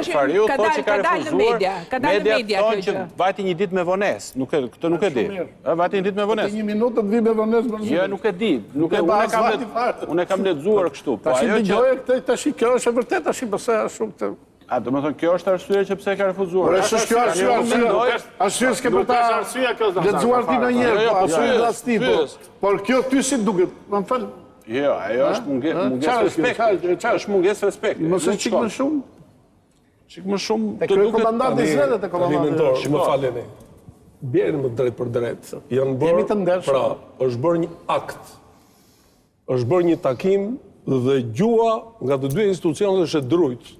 Fariu thotë që ka refuzuar, media thonë që vajti një ditë me vonesë, këtë nuk e di. Vajti një ditë me vonesë. Një minutë të vi me vonesë. Jo, nuk e di, unë e kam lexuar kështu. Tash dëgjoj këtë, tash kjo është e vërtetë, tash pse është shumë të... A, do më thonë, kjo është arsye që pse ka refuzuar. Por është kjo arsye s'ke për ta lexuar ti ndonjëherë, po arsye rasti, por kjo ty si duket, më fal. Jo, ajo është mungesë respekti. Është mungesë respekti. Mos e çik më shumë. Çik më shumë të duket komandanti zgjedhë te komandanti. Që më faleni. Bjerë më drejt për drejt. Janë bërë, pra, është bërë një akt. Është bërë një takim dhe gjua nga të dy institucionet është e drujt.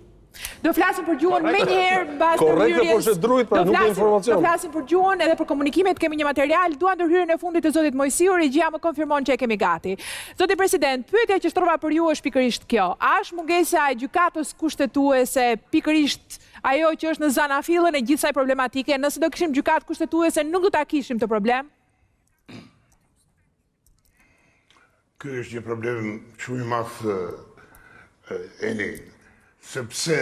Do flasim për gjuhën me njëherë mbas korrekte, por se drujt pra nuk ka informacion. Do flasim për gjuhën edhe për komunikimet, kemi një material, dua ndërhyrjen e fundit të zotit Moisiu, regjia më konfirmon që e kemi gati. Zoti president, pyetja që shtrova për ju është pikërisht kjo. A është mungesa e gjykatës kushtetuese pikërisht ajo që është në zanafillën e gjithë kësaj problematike? Nëse do kishim gjykatë kushtetuese, nuk do ta kishim të problem? Ky është një problem shumë i madh, sepse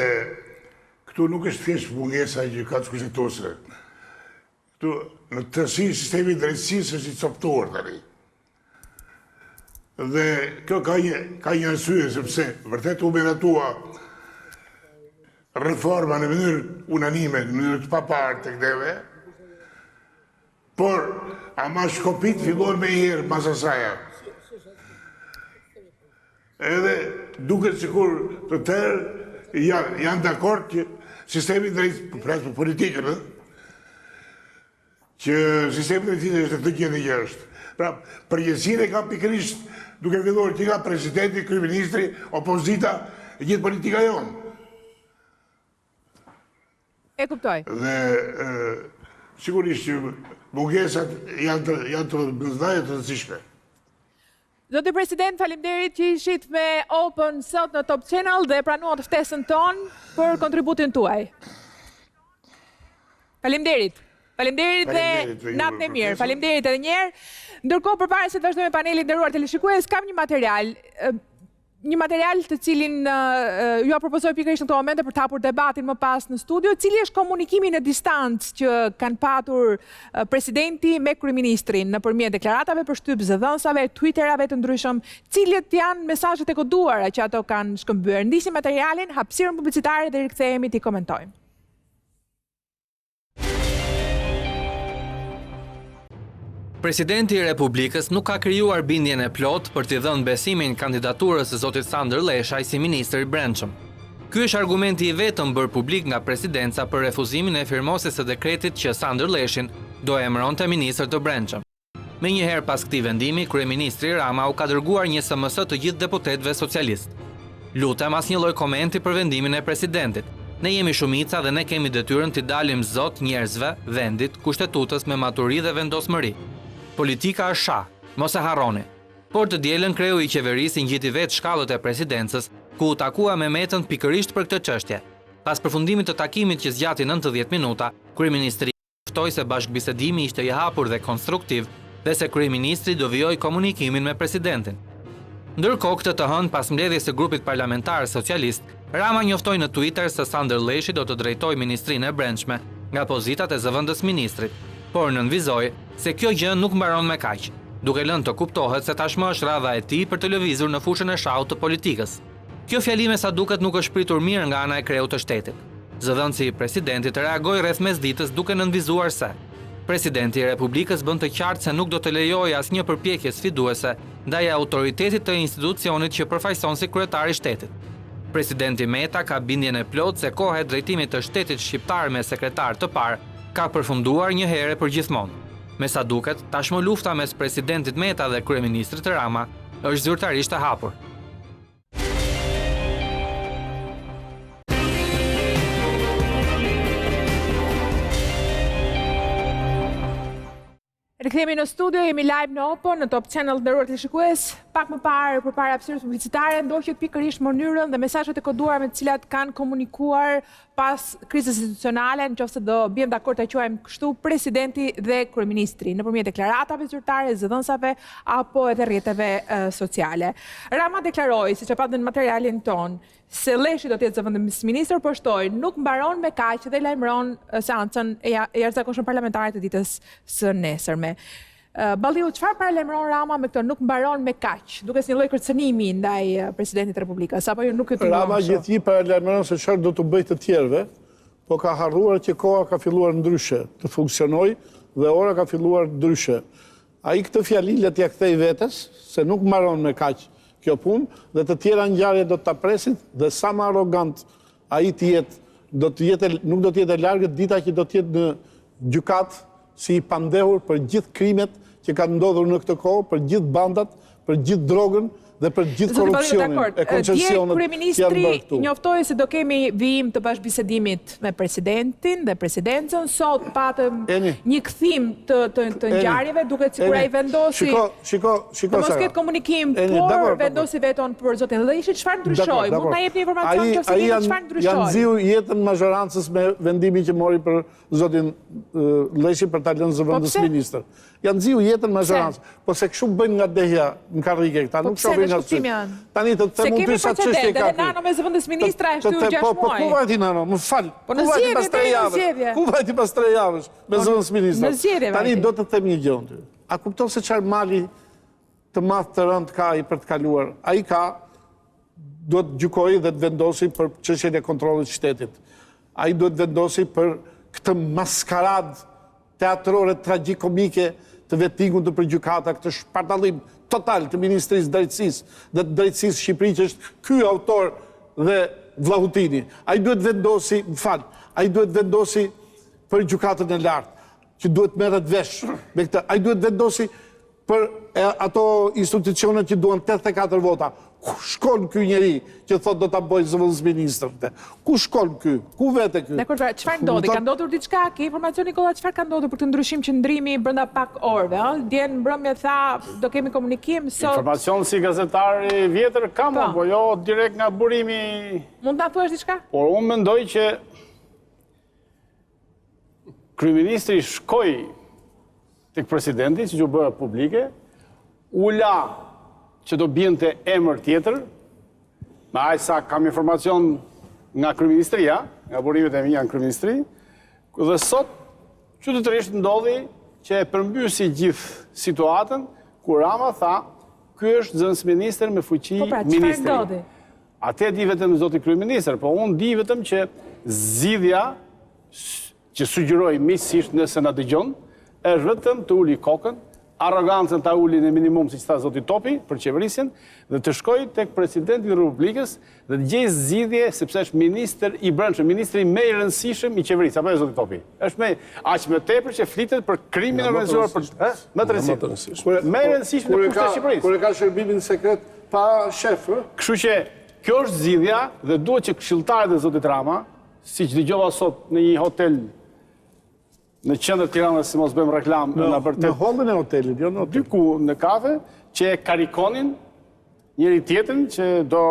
këtu nuk është thjesht mungesa e gjykatës kushtetuese. Këtu në tërësi sistemi i drejtësisë është i coptuar tani. Dhe kjo ka një arsye, sepse vërtet u miratua reforma në mënyrë unanime, në mënyrë të paparë të këteve, por ama shkopit fillon me herë mas asaja. Edhe duket sikur të tërë janë dakord që sistemi drejtësisë, për politikën, që sistemi drejtësisë është të gjithë një është. Pra, përgjegjësinë e ka pikërisht duke filluar që nga presidenti, kryeministri, opozita, e gjithë politika jonë. E kuptoj. Dhe sigurisht që mungesat janë të bëzdajë të rëndësishme. Zoti president, faleminderit që ishit me Open sot në Top Channel dhe pranuat ftesën tonë për kontributin tuaj. Faleminderit. Faleminderit dhe natën e mirë. Faleminderit edhe një herë. Ndërkohë, përpara se të vazhdojmë panelin nderuar teleshikues, kam një material. një material të cilin ju a propozoj pikërisht në këto momente për të hapur debatin më pas në studio, cili është komunikimi në distancë që kanë patur presidenti me kryeministrin nëpërmjet deklaratave për shtyp zëdhënësave, twitterave të ndryshëm, cilët janë mesazhet e koduara që ato kanë shkëmbyer. Ndisim materialin, hapësirën publicitare dhe rikthehemi t'i komentojmë. Presidenti i Republikës nuk ka krijuar bindjen e plot për t'i dhënë besimin kandidaturës së zotit Sander Leshaj si ministër i brendshëm. Ky është argumenti i vetëm bërë publik nga presidenca për refuzimin e firmosjes së dekretit që Sander Leshin do emëronte ministër të brendshëm. Menjëherë pas këtij vendimi, kryeministri Rama u ka dërguar një SMS të gjithë deputetëve socialist. Lutem asnjë lloj komenti për vendimin e presidentit. Ne jemi shumica dhe ne kemi detyrën t'i dalim zot njerëzve, vendit, kushtetutës me maturi dhe vendosmëri. Politika është shah, mos e harroni. Por të dielën kreu i qeverisë ngjiti vetë shkallët e presidencës, ku u takua me Metën pikërisht për këtë çështje. Pas përfundimit të takimit që zgjati 90 minuta, kryeministri ftoi se bashkëbisedimi ishte i hapur dhe konstruktiv dhe se kryeministri do vijoj komunikimin me presidentin. Ndërkohë këtë të hënë pas mbledhjes së grupit parlamentar socialist, Rama njoftoi në Twitter se Sander Leshi do të drejtojë ministrinë e brendshme nga pozitat e zëvendës ministrit, por nënvizoi se kjo gjë nuk mbaron me kaq, duke lënë të kuptohet se tashmë është radha e tij për të lëvizur në fushën e shahut të politikës. Kjo fjali me sa duket nuk është pritur mirë nga ana e kreut të shtetit. Zëdhënësi i presidentit reagoi rreth mesditës duke nënvizuar se presidenti i Republikës bën të qartë se nuk do të lejojë asnjë përpjekje sfiduese ndaj autoritetit të institucionit që përfaqëson si kryetari i shtetit. Presidenti Meta ka bindjen e plotë se koha e drejtimit të shtetit shqiptar me sekretar të parë ka përfunduar një herë për gjithmonë. Me sa duket, tashmë lufta mes presidentit Meta dhe kryeministrit Rama është zyrtarisht e hapur. Rikthehemi në studio, jemi live në Opo, në Top Channel, nderuar teleshikues. Pak më parë, përpara hapësirës publicitare, ndoqët pikërisht mënyrën dhe mesazhet e koduara me të cilat kanë komunikuar pas krizës institucionale, nëse do bien dakord ta quajmë kështu, presidenti dhe kryeministri nëpërmjet deklaratave zyrtare, zëdhënësave apo edhe rrjeteve sociale. Rama deklaroi, siç e patën në materialin ton, se Leshi do të jetë zëvendësministër, por shtoi nuk mbaron me kaq dhe lajmëron seancën e jashtëzakonshme parlamentare të ditës së nesërme. Balliu, çfarë paralajmëron Rama me këto nuk mbaron me kaq, duke si një lloj kërcënimi ndaj presidentit të Republikës, apo jo nuk e kupton? Rama gjithnjë paralajmëron se çfarë do të bëjë të tjerëve, po ka harruar që koha ka filluar ndryshe të funksionojë dhe ora ka filluar ndryshe. Ai këtë fjali le t'ia kthej vetes, se nuk mbaron me kaq kjo punë, dhe të tjera ngjarje do të ta presin, dhe sa më arrogant ai të jetë, nuk do të jetë e largët dita që do të jetë në gjykat si i pandehur për gjithë krimet që kanë ndodhur në këtë kohë, për gjithë bandat, për gjithë drogën dhe për gjithë korrupsionin e koncesionet. Kryeministri njoftoi se do kemi vijim të bashkëbisedimit me presidentin dhe presidencën. Sot patëm një kthim të ngjarjeve, duke sikur ai vendosi. Shiko, mos ketë komunikim, por vendosi veton për zotin Leshi. Çfarë ndryshoi? Mund na jepni informacion nëse keni çfarë ndryshoi? Janë nxiu jetën mazhorancës me vendimin që mori për zotin Leshi për ta lënë zëvendës ministër. Janë nxiu jetën mazhorancës, po se kështu bëjnë nga dehja në karrige këta, nuk shohin. Tani të them ty sa çështje ka. Se nano me zëvendës ministra e shtyr 6 muaj. Po ku vajti nano? Më fal. Ku vajti pas 3 javësh? Ku vajti pas 3 javësh me zëvendës ministra? Tani do të them një gjë ty. A kupton se çfarë mali të madh të rënd ka ai për të kaluar? Ai do të gjykojë dhe të vendosi për çështjen e kontrollit të shtetit. Ai do të vendosi për këtë maskarad teatrore tragjikomike të vettingut të përgjykata, këtë shpartallim total të Ministrisë Drejtësisë dhe të Drejtësisë Shqipëri, që është ky autor dhe Vllahutini. Ai duhet vendosi, ai duhet vendosi për gjykatën e lartë, që duhet merret vesh me këtë. Ai duhet vendosi për ato institucionet që duan 84 vota. Ku shkon ky njeri që thot do ta bëjë zëvendës ministër? Ku shkon ky? Ku vete ky? Dakor, çfarë ndodhi? Ka ndodhur diçka? Ke informacion Nikolla, çfarë ka ndodhur për këtë ndryshim qëndrimi brenda pak orëve, ëh? Dje në mbrëmje tha do kemi komunikim sot. Informacion si gazetar i vjetër kam, po jo direkt nga burimi. Mund ta thuash diçka? Por unë mendoj që kryeministri shkoi tek presidenti, siç u bë publike, u la që do bjente emër tjetër, me aq sa kam informacion nga kryeministria, nga burimet e mia në kryeministri, dhe sot qytetërisht ndodhi që e përmbysi gjithë situatën, kur Rama tha, ky është zëvendësministër me fuqi ministri. Çfarë ndodhi? Atë di vetëm zoti kryeministër, po unë di vetëm që zgjidhja që sugjeroj miqësisht nëse na dëgjon, është vetëm të uli kokën, arrogancën ta uli në minimum, siç tha zoti Topi, për qeverisjen, dhe të shkoj tek presidenti i Republikës dhe të gjej zgjidhje, sepse është ministër i brendshëm, ministri më i rëndësishëm i qeverisë, apo jo zoti Topi? Është aq më tepër që flitet për krimin organizuar për më të rëndësishëm. Më i rëndësishëm në kushtet e Shqipërisë. Kur e ka shërbimin sekret pa shef, Kështu që kjo është zgjidhja dhe duhet që këshilltarët e zotit Rama, siç dëgjova sot në një hotel në qendër Tiranës, si mos bëjmë reklam, në vërtet në hollin e hotelit, jo në hotel. dyku në kafe, që e karikonin njëri tjetrin që do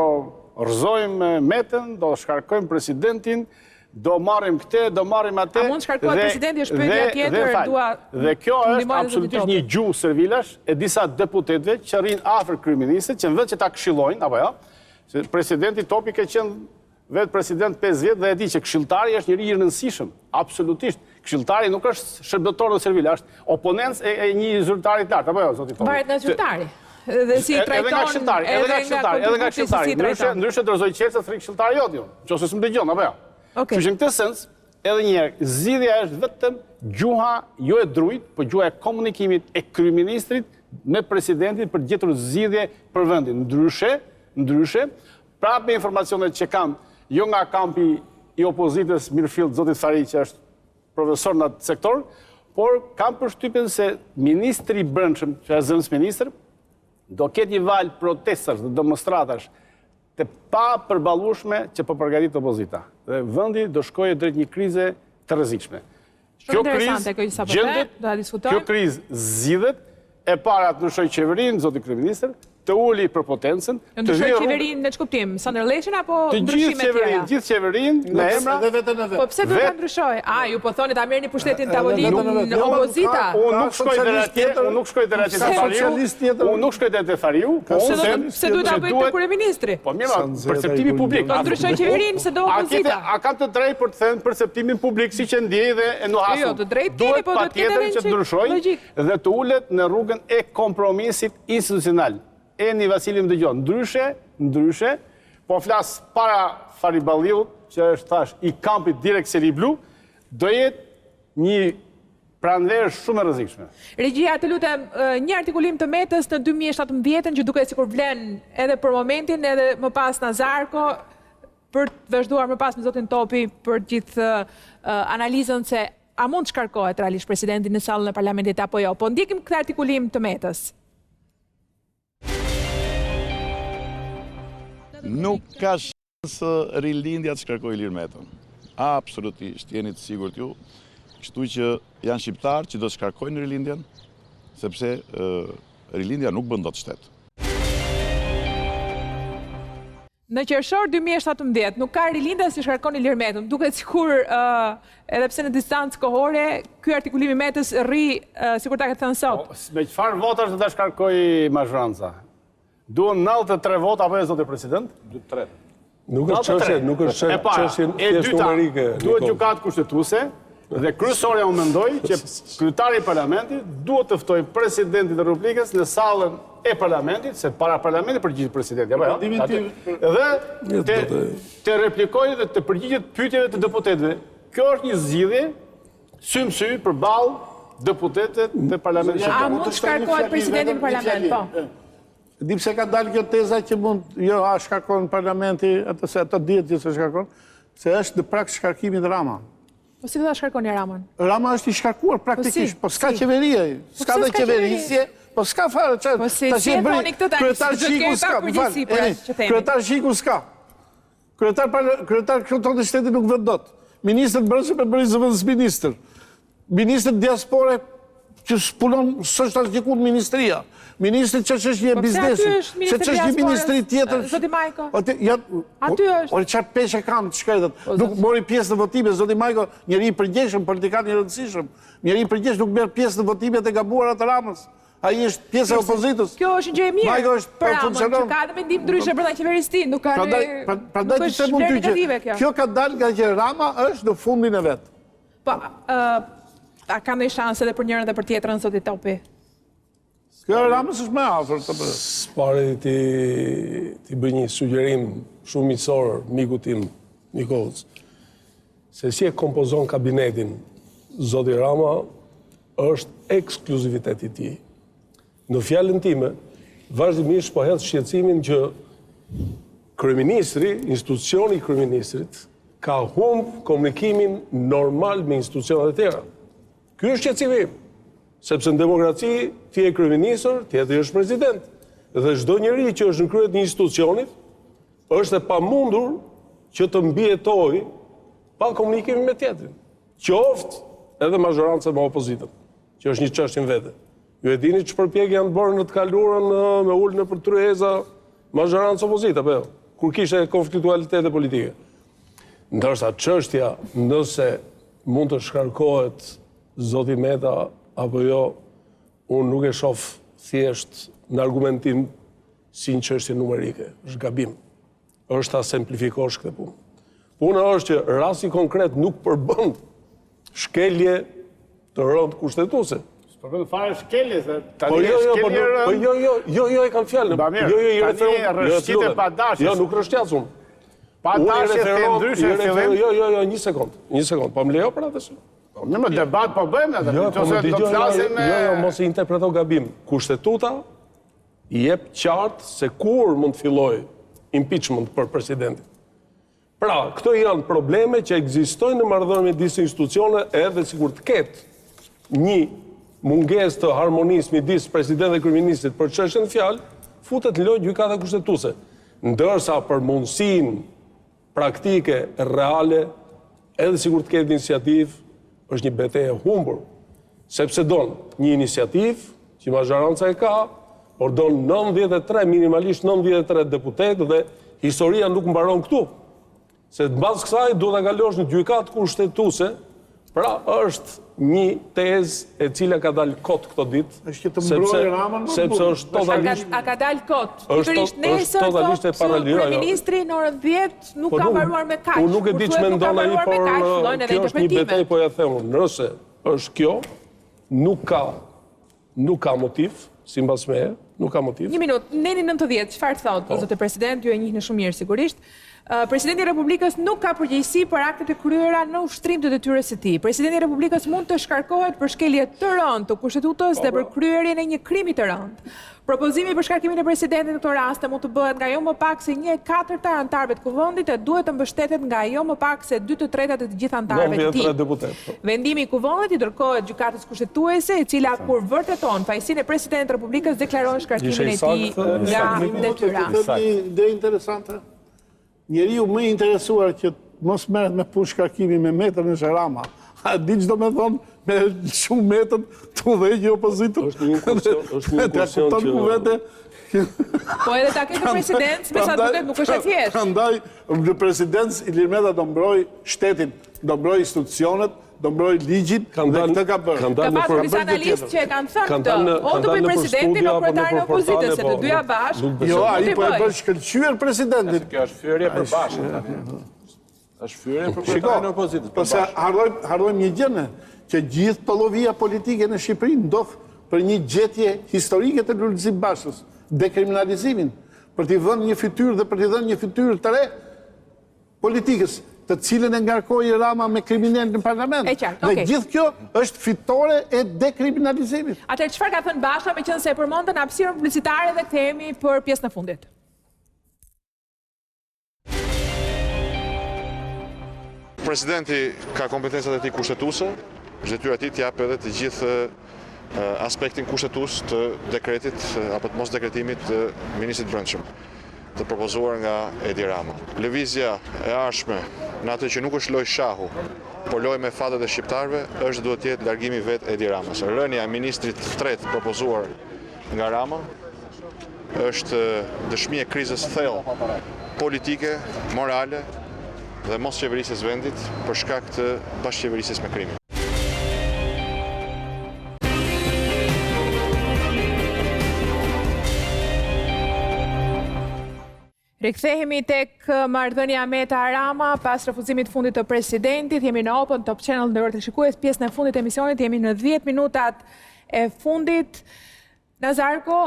rrëzojmë metën, do shkarkojmë presidentin, do marrim këtë, do marrim atë. A mund shkarkohet presidenti, është pyetja tjetër, dua. Dhe kjo është absolutisht një gjuhë servilash e disa deputetëve që rrinë afër kryeministrit, që në vend që ta këshillojnë, apo jo, se presidenti Topi ka qenë vetë president 5 vjet dhe e di që këshilltari është njëri i rëndësishëm, absolutisht. Këshilltari nuk është shërbëtor në servil, është oponent e një zyrtari të lartë, apo jo, zoti Topi? Varet nga zyrtari. Dhe si trajton, edhe nga këshilltari. Ndryshe dorëzoj qelsa thri këshilltari jot ju, nëse s'më dëgjon, apo jo? Kështu që në këtë sens, edhe një herë, zgjidhja është vetëm gjuha jo e drujt, por gjuha e komunikimit e kryeministrit me presidentin për të gjetur zgjidhje për vendin. Ndryshe, prapë me informacionet që kam, jo nga kampi i opozitës Mirfield, zotit Fari, që është profesor në atë sektor, por kam përshtypjen se ministri i brendshëm, që është zëvendësministër, do ketë një valë protestash dhe demonstratash të pa përballueshme që po përgatit opozita. Dhe vendi do shkojë drejt një krize të rrezikshme. Kjo krizë zgjidhet, e para të ndryshoj qeverinë, zoti kryeministër, të uli për potencën, ndryshoj qeverinë në ç'kuptim, Sander Lleshin apo ndryshime të tjera? Gjithë qeverinë në emra dhe vetën e vet. Po pse do ta ndryshoj? Ju po thoni ta merrni pushtetin tavolinë opozita? Unë nuk shkoj deri atje, unë nuk shkoj deri atje te Fariu, Pse duhet ta bëj te kryeministri? Po mirë, perceptimi publik. Do ndryshoj qeverinë se do opozita. A kam të drejtë për të thënë perceptimin publik siç e ndjej dhe e nuhasur? Jo, të drejtë tieni, po do të ketë që ndryshoj dhe të ulet në rrugën e kompromisit institucional. Eni Vasili më dëgjon, ndryshe, po flas para Fariballiut, që është thash i kampit direkt Seli Blu, do jetë një pranverë shumë e rrezikshme. Regjia, të lutem, një artikulim të Metës në 2017 që duket sikur vlen edhe për momentin, edhe më pas Nazarko, për të vazhduar më pas me zotin Topi për gjithë analizën se a mund të shkarkohet realisht presidenti në sallën e parlamentit apo jo. Po ndjekim këtë artikulim të Metës. Nuk ka shansë rilindja të shkarkoj Ilir Metën. Absolutisht, jeni të sigurt ju. Kështu që janë shqiptarë që do të shkarkojnë rilindjen, sepse rilindja nuk bën dot shtet. Në qershor 2017 nuk ka rilindja si shkarkon Ilir Metën. Duket sikur edhe pse në distancë kohore, ky artikulim i Metës rri sikur ta ketë thënë sot. Me çfarë votash do ta shkarkoj mazhranca? Duhen 93 vota apo jo zoti president? 3. Nuk është çështje thjesht numerike. Duhet gjykatë kushtetuese dhe kryesorja unë mendoj që kryetari i parlamentit duhet të ftojë presidentin e Republikës në sallën e parlamentit, se para parlamentit përgjigjet presidenti, apo jo? Dhe të replikojë dhe të përgjigjet pyetjeve të deputetëve. Kjo është një zgjidhje sy më sy përballë deputetëve të parlamentit. A mund të shkarkohet presidenti në parlament, po? Di pse ka dalë kjo teza që mund, jo, a shkarkon parlamenti, ato dihet që se shkarkon, se është në prag shkarkimit Rama. Po si do ta shkarkoni Ramën? Rama është i shkarkuar praktikisht, po s'ka qeveria, s'ka dhe qeverisje, po s'ka fare, po si e thoni këtë tani, kryetar Shiku s'ka. Kryetar këto të shtetit nuk vën dot. Ministër të brendshëm e bëri zëvendësministër. Ministër diaspore që s'punon s'është as diku ministria. Ministri që është një biznesi, që është një ministri tjetër. Zoti Majko? Aty është. Ore çfarë peshë kanë të shkretët. Nuk mori pjesë në votime, zoti Majko, njëri i përgjeshëm, politikan i rëndësishëm. Njëri i përgjeshëm nuk merr pjesë në votimet e gabuara të Ramës. Ai është pjesë e opozitës. Kjo është një gjë e mirë. Majko është për Ramon, që funksionon. ka dhe mendim ndryshe brenda qeverisë ti, nuk ka Prandaj të them unë ty që kjo ka dalë nga që Rama është në fundin e vet. Po, a ka ndonjë shans edhe për njërin dhe për tjetrën zoti Topi? Kjo Ramës është më afër të bëj. Pare ti bëj një sugjerim shumë miqësor miku tim Nikolës. Se si e kompozon kabinetin zoti Rama është ekskluziviteti i tij. Në fjalën time, vazhdimisht po hedh shqetësimin që kryeministri, institucioni i kryeministrit ka humb komunikimin normal me institucionet e tjera. Ky është shqetësimi im. Sepse në demokraci ti je kryeministër, tjetri është president. Dhe çdo njeri që është në krye të një institucioni është e pamundur që të mbijetojë pa komunikim me tjetrin. Qoftë edhe mazhoranca me opozitën, që është një çështje në vete. Ju e dini që përpjekje janë bërë në të kaluarën me ulën për tryeza mazhorancë opozita, apo jo? Kur kishte konfliktualitete politike. Ndërsa çështja nëse mund të shkarkohet zoti Meta apo jo, unë nuk e shoh thjesht në argumentim si një çështje numerike. Është gabim. Është ta simplifikosh këtë punë. Puna është që rasti konkret nuk përbën shkelje të rëndë kushtetuese. Përbën fare shkelje, se Po jo, e kam fjalën. Rëshqite pa dashje. Jo, nuk rëshqjas unë. Pa dashje të ndryshe e fillim. Jo, një sekond. Po më lejo për atë shumë. Në më debat po bëjmë atë. Jo, mos e interpreto gabim. Kushtetuta jep qartë se kur mund të filloj impeachment për presidentin. Pra, këto janë probleme që ekzistojnë në marrëdhënie me disa institucione edhe sikur të ketë një mungesë të harmonisë midis presidentit dhe kryeministrit për çështjen e fjalë, futet në lojë gjykata kushtetuese. Ndërsa për mundësinë praktike reale, edhe sikur të ketë iniciativë, është një betejë e humbur, sepse don një iniciativë që mazhoranca e ka, por don 93, minimalisht 93 deputetë dhe historia nuk mbaron këtu. Se të bazë kësaj duhet ta kalosh në gjykatë kushtetuese, pra është një tezë e cila ka dalë kot këto ditë, Është që të mbrojë Ramën, sepse është totalisht A ka dalë kot? Është Pikërisht nesër totalisht e thotë paralel, jo. kryeministri në orën 10 nuk ka mbaruar me kaq. Unë nuk e di ç'më ndon ai, por fillojnë edhe kjo është një betejë, interpretime. po ja them unë. Nëse është kjo, nuk ka motiv, sipas meje, nuk ka motiv. Një minutë, neni 90, çfarë thotë zoti president, ju e njihni shumë mirë sigurisht. Presidenti i Republikës nuk ka përgjegjësi për aktet e kryera në ushtrim të detyrës së tij. Presidenti i Republikës mund të shkarkohet për shkelje të rëndë të kushtetutës dhe për kryerjen e një krimi të rëndë. Propozimi për shkarkimin e presidentit në këtë rast mund të bëhet nga jo më pak se 1/4 e anëtarëve të kuvendit e duhet të mbështetet nga jo më pak se 2/3 e të gjithë anëtarëve të tij. Vendimi i kuvendit i dërkohet gjykatës kushtetuese, e cila kur vërteton fajësinë e presidentit të Republikës deklaron shkarkimin e tij nga detyra. Një ide interesante. Njeriu më i interesuar që mos merret me punë shkarkimi me Metën e Rama. A di ç'do me thonë me shumë Metën të udhëheqë opozitën? Është një kursion që Po edhe ta ketë president, me sa duket nuk është e thjeshtë. Prandaj në presidencë Ilir Meta do mbroj shtetin, do mbroj institucionet, do mbroj ligjin dhe këtë ka bërë. Ka pasur disa analistë që e kanë thënë këtë, o të bëj presidentin o kryetarin e opozitës, se të dyja bashkë. Jo, ai po e bën shkëlqyer presidentin. Kjo është fyerje për bashkë. Është fyerje për kryetarin e opozitës. Po se harrojmë një gjë që gjithë pollovia politike në Shqipëri ndodh për një gjetje historike të Lulzim Bashës, dekriminalizimin, për t'i dhënë një fytyrë dhe për t'i dhënë një fytyrë të re politikës, të cilën e ngarkoi Rama me kriminal në parlament. Dhe gjithë kjo është fitore e dekriminalizimit. Atëherë çfarë ka thënë Basha, meqense e përmendën hapësirën publicitare dhe kthehemi për pjesën e fundit. Presidenti ka kompetencat e tij kushtetuese, është detyra e tij të japë edhe të gjithë aspektin kushtetues të dekretit apo të mos dekretimit të ministrit brendshëm, të propozuar nga Edi Rama. Lëvizja e ardhshme në atë që nuk është lojë shahu, por lojë me fatet e shqiptarëve, është duhet të jetë largimi vet Edi Ramës. Rënia e ministrit tretë propozuar nga Rama është dëshmi e krizës thellë politike, morale dhe mos qeverisjes vendit për shkak të bashkëqeverisjes me krimin. Rikthehemi tek marrëdhënia Meta-Rama pas refuzimit fundit të presidentit. Jemi në Open Top Channel, nderuar televizionistë, pjesën e fundit të emisionit. Jemi në 10 minutat e fundit. Nazarko,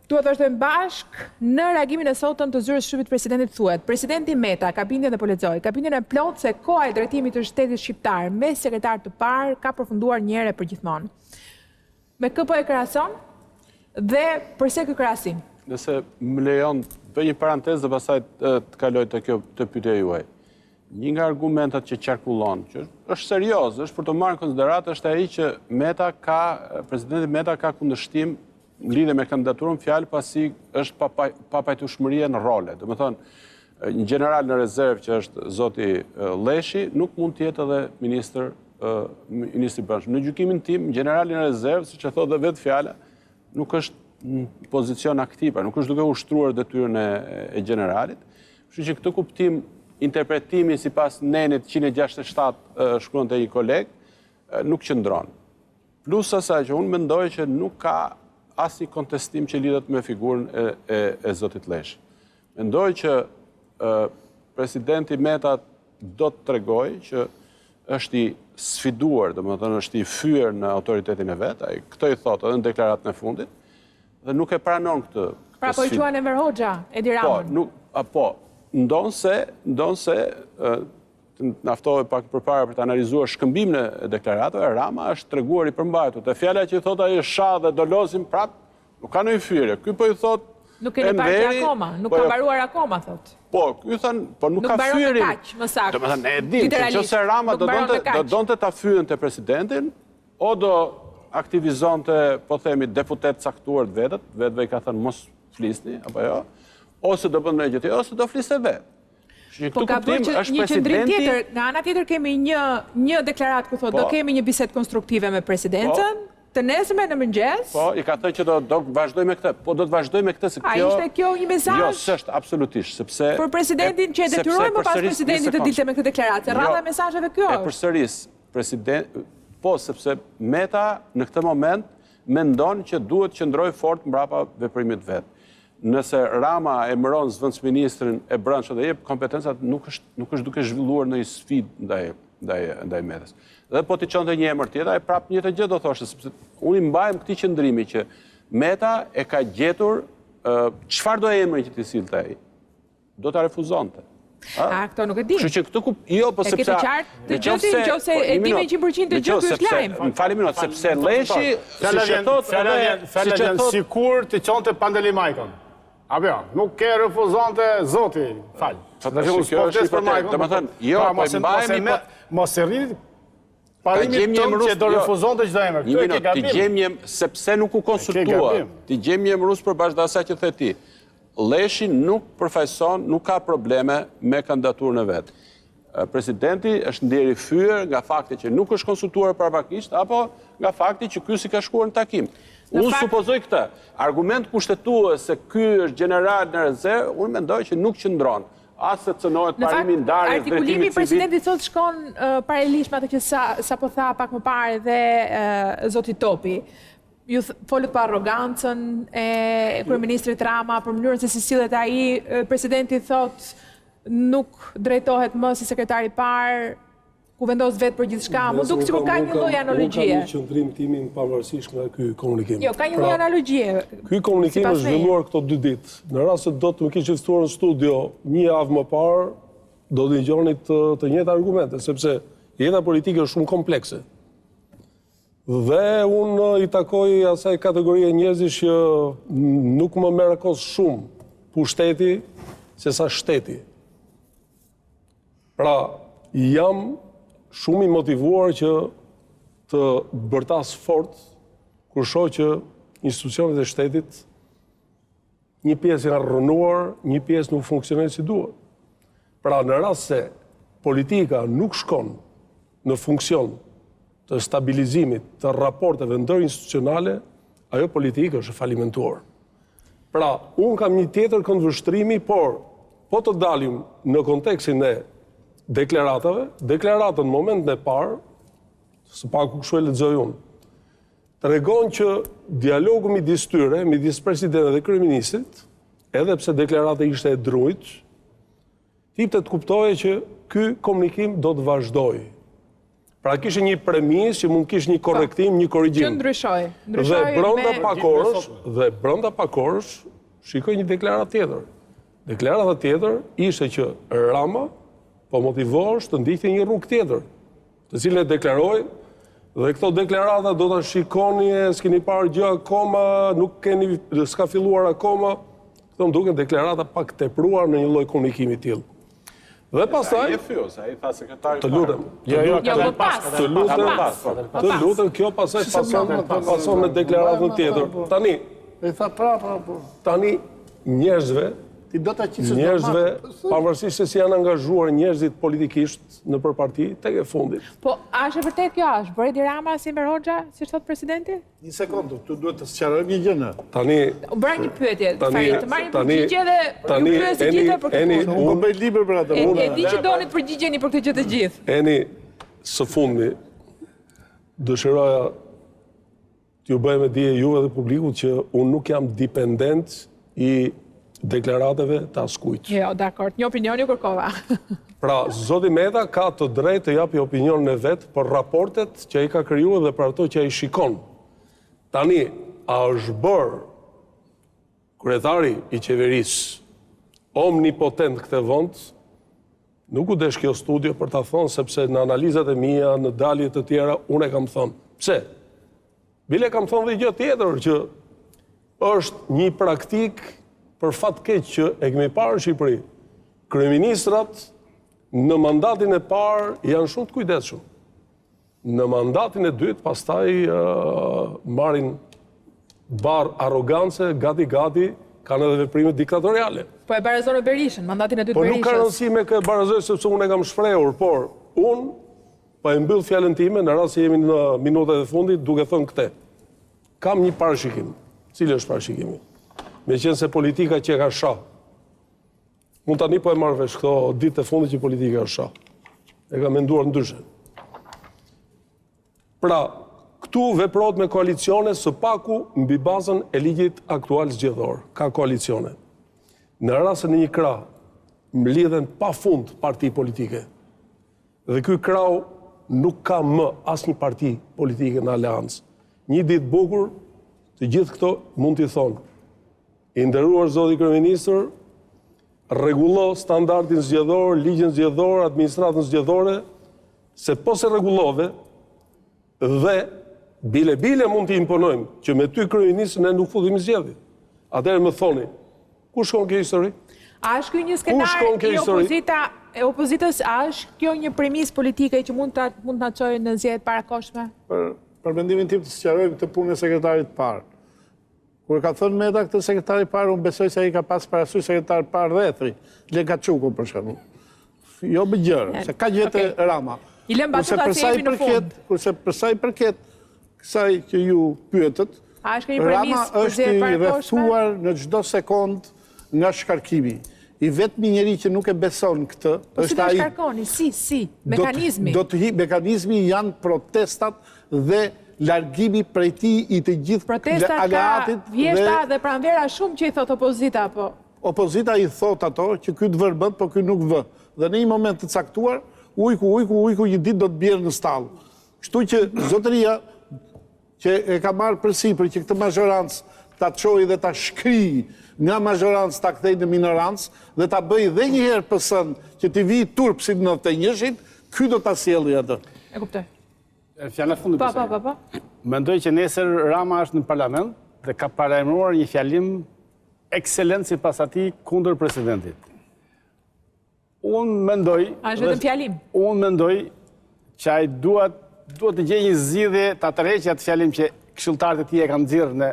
duhet të vazhdojmë bashk në reagimin e sotëm të zyrës shtypit presidentit thuhet. Presidenti Meta ka bindjen dhe po lexoj, ka bindjen e plot se koha e drejtimit të shtetit shqiptar me sekretar të parë ka përfunduar një herë për gjithmonë. Me kë po e krahason dhe përse ky krahasim? Nëse më lejon bëj një parantezë dhe pastaj të kaloj te kjo të pyetja juaj. Një nga argumentat që qarkullon, që është serioz, është për të marrë në konsiderat, është ai që presidenti Meta ka kundërshtim lidhe me kandidaturën fjalë pasi është papajtueshmëria në role. Do të thonë, një general në rezervë që është zoti Lleshi nuk mund të jetë edhe ministri brendshëm. Në gjykimin tim, generali në rezervë, siç e thotë vetë fjala, nuk është në pozicion aktiv, nuk është duke ushtruar detyrën e generalit. Kështu që këtë kuptim, interpretimi sipas nenit 167 shkruan te një koleg, nuk qëndron. Plus asaj që unë mendoj që nuk ka asnjë kontestim që lidhet me figurën e zotit Lleshi. Mendoj që presidenti Meta do të tregojë që është i sfiduar, domethënë është i fyer në autoritetin e vet, ai këtë i thotë edhe në deklaratën e fundit, dhe nuk e pranon këtë. Pra po i quan Enver Hoxha, Edi Ramën. Po, ndonse naftove pak përpara për të analizuar shkëmbimin e deklaratave, Rama është treguar i përmbajtur. Te fjala që i thotë ai është shah dhe do lozim prap, nuk ka ndonjë fyrje. Ky po i thotë nuk keni parti akoma, nuk ka mbaruar akoma, thotë. Po, ky thon, po nuk ka fyrin. Nuk kaq, më saktë. Domethënë, e dim, nëse Rama do donte ta fyren te presidentin, o do aktivizonte, po themi, deputet caktuar të vetëve i ka thënë mos flisni, apo jo, ose do bënë gjë tjetër, ose do fliste vetë. Po ka bërë që një qëndrim tjetër, nga ana tjetër kemi një deklarat ku thotë do kemi një bisedë konstruktive me presidentën, të nesërme në mëngjes. Po, i ka thënë që do vazhdoj me këtë. Po, do të vazhdoj me këtë se kjo... A ishte kjo një mesazh? Jo, s'është absolutisht, sepse... Për presidentin që e detyrojmë pas presidentit të dilte me këtë deklaratë. Rradha e mesazheve kjo është. E përsëris, president... Po, sepse Meta në këtë moment mendon që duhet qëndroj fort mbrapa veprimit vet. Nëse Rama e mëron zëvendësministrin e brendshëm dhe jep kompetencat, nuk është duke zhvilluar në një sfidë ndaj Metës. Dhe po t'i çonte një emër tjetër, ai prap një të gjë do thoshte, sepse unë i mbajmë këtij qëndrimi që Meta e ka gjetur çfarë do emri që t'i silte ai, do ta refuzonte. A, këto nuk e di. Kështu që këtë jo, po sepse... E këtë qartë të gjëti, nëse e di me 100% të gjë ky është lajm. Më fali minut, sepse Lleshi, fjala vjen sikur të çonte Pandelimajkën. Apo jo, nuk ke refuzonte zoti, fal. Kjo është për Majkën. Domethënë, jo, po mbajmë mos e rrit parimin tonë që do refuzonte çdo emër. Kjo e ke gabim. Ti gjemje sepse nuk u konsultua. Ti gjemje emërus përbash dhe asaj që the ti. Lleshi nuk përfaqëson, nuk ka probleme me kandidaturën e vet. Presidenti është ndjer i fyer nga fakti që nuk është konsultuar paraprakisht apo nga fakti që ky si ka shkuar në takim. Unë supozoj këtë. Argument kushtetues se ky është general në rezervë, unë mendoj që nuk qëndron. As se cënohet parimi ndarjes drejtimit civil. Artikulimi i presidentit thotë shkon paralelisht me atë që sa po tha pak më parë dhe zoti Topi. Ju folët për arrogancën e kryeministrit Rama, për mënyrën se si sillet ai, presidenti thotë nuk drejtohet më si sekretari i parë, ku vendos vetë për gjithçka. Më duk sikur ka një lloj analogjie. Unë kam një qëndrim timin pavarësisht nga ky komunikim. Jo, ka një lloj analogjie. Ky komunikim është zhvilluar këto 2 ditë. Në rast se do të më kishte ftuar në studio një javë më parë, do të dëgjoni të njëjta argumente, sepse jeta politike është shumë komplekse. Dhe unë i takoj asaj kategorie njerëzish që nuk më merakos shumë pushteti se sa shteti. Pra, jam shumë i motivuar që të bërtas fort kur shoh që institucionet e shtetit një pjesë janë rrënuar, një pjesë nuk funksionojnë si duhet. Pra, në rast se politika nuk shkon në funksion të stabilizimit të raporteve ndërinstitucionale, ajo politikë është falimentuar. Pra, unë kam një tjetër këndvështrimi, por po të dalim në kontekstin e deklaratave, deklaratën në momentin e parë, së paku kështu e lexoj unë, tregon që dialogu midis tyre, midis presidentit dhe kryeministrit, edhe pse deklarata ishte e drujt, tipte të kuptoje që ky komunikim do të vazhdoj. Pra kishte një premis që mund kishte një korrektim, një korrigjim. Që ndryshoj. Dhe brenda pak orësh, shikoj një deklaratë tjetër. Deklarata tjetër ishte që Rama po motivohesh të ndiqte një rrugë tjetër, të cilën e deklaroi, dhe këto deklarata do ta shikoni, s'keni parë gjë akoma, s'ka filluar akoma. Këto më duken deklarata pak tepruar në një lloj komunikimi tillë. Dhe pastaj të lutem. Të lutem, kjo pastaj pason në deklaratën tjetër. Tani njerëzve, pavarësisht se si janë angazhuar njerëzit politikisht në përparti, tek e fundit. Po, është e vërtet kjo është? Bëri Rama si Enver Hoxha, si thot presidenti? Një sekondë, tu duhet të sqarojmë një gjë. Tani bëra një pyetje, të marrim përgjigje dhe ju pyesi gjithë për këtë. Unë po bëj libër për atë. E di që doni të përgjigjeni për këtë gjë të gjithë. Eni, së fundi, dëshiroja t'ju bëj me dije juve dhe publikut që unë nuk jam dependent i deklarateve të askujt. Jo, dakord, një opinion ju kërkova. Pra, zoti Meta ka të drejtë të japi opinionin e vet për raportet që ai ka krijuar dhe për ato që ai shikon. Tani, a është bërë kryetari i qeverisë omnipotent këtë vend? Nuk u desh kjo studio për ta thonë, sepse në analizat e mia, në dalje të tjera, unë e kam thënë. Pse? Bile kam thënë dhe gjë tjetër, që është një praktik për fat keq që e kemi parë në Shqipëri. Kryeministrat në mandatin e parë janë shumë të kujdesshëm. Në mandatin e dytë pastaj marrin bar arrogance, gati, kanë edhe veprime diktatoriale. Po e barazon me Berishën, mandatin e dytë Po Berishës. nuk ka rëndësi me kë barazoj, sepse unë e kam shprehur, por unë po e mbyll fjalën time në rast se jemi në minutat e fundit duke thënë këtë. Kam një parashikim. Cili është parashikimi? Me qenë se politika që ka shah. Unë tani po e marrë vesh këto ditë e fundit që politika ka shah. E ka menduar ndryshe. Pra, këtu veprohet me koalicione së paku mbi bazën e ligjit aktual zgjedhor. Ka koalicione. Në rastën e një krah, mlidhen pafund parti politike. Dhe ky krah nuk ka më asnjë parti politike në aleancë. Një ditë bukur, të gjithë këto mund t'i thonë. I nderuar zoti kryeministër, rregullo standardin zgjedhor, ligjin zgjedhor, administratën zgjedhore, se po se rregullove dhe bile mund t'i imponojmë që me ty kryeministër ne nuk futemi zgjedhje. Atëherë më thoni, ku shkon kjo histori? A është kjo një skenar i opozitës, a është kjo një premis politike që mund të çojë në zgjedhjet parakoshme? Për mendimin tim të sqarojmë këtë punë e sekretarit parë. Kur ka thënë Meta këtë sekretari parë, unë besoj se ai ka pas parasysh sekretari parë Rethri, Legaçuku për shembull. Jo më gjërë, se ka gjetë Rama. I lëm batuta se jemi në fund. Kurse për sa i përket kësaj që ju pyetët, Rama është i rrethuar në çdo sekond nga shkarkimi. I vetmi njeri që nuk e beson këtë është ai. Po si do shkarkoni? Si? Mekanizmi. Mekanizmi janë protestat dhe largimi prej tij i të gjithë aleatit. Protesta ka vjeshta dhe pranvera shumë që i thot opozita, po. Opozita i thot ato që ky të vër bët, po ky nuk vë. Dhe në një moment të caktuar, ujku një ditë do të bjerë në stallë. Kështu që zotëria që e ka marrë përsipër që këtë mazhorancë ta çojë dhe ta shkrijë nga mazhorancë ta kthejë në minorancë dhe ta bëjë edhe një herë PS-n që t'i vi turp si në 91-shin, ky do ta sjellë atë. E kuptoj. Fjala fundi. Po. Mendoj që nesër Rama është në parlament dhe ka paremëruar një fjalim ekselent sipas atij kundër presidentit. Unë mendoj... A është vetëm fjalim? Unë mendoj që ai duhet të gjejë një zgjidhje ta tërheqë atë fjalim që këshilltarët e tij e kanë nxjerrë në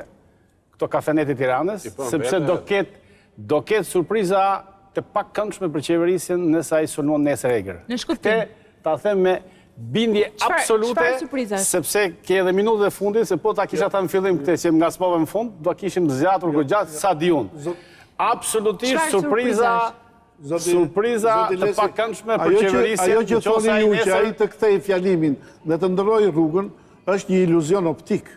këto kafenet e Tiranës, sepse do ketë surpriza të pakëndshme për qeverisjen nëse ai sulmon nesër egër. Në shkurtim. Ta them me bindje absolute, sepse ke edhe minutët e fundit, se po ta kisha ta në fillim këtë që më ngacmova në fund, do kishim zgjatur gjatë sa diun. Absolutisht surpriza të pakëndshme për qeverisjen. Ajo që thoni ju që ai të kthej fjalimin dhe të ndrojë rrugën, është një iluzion optik.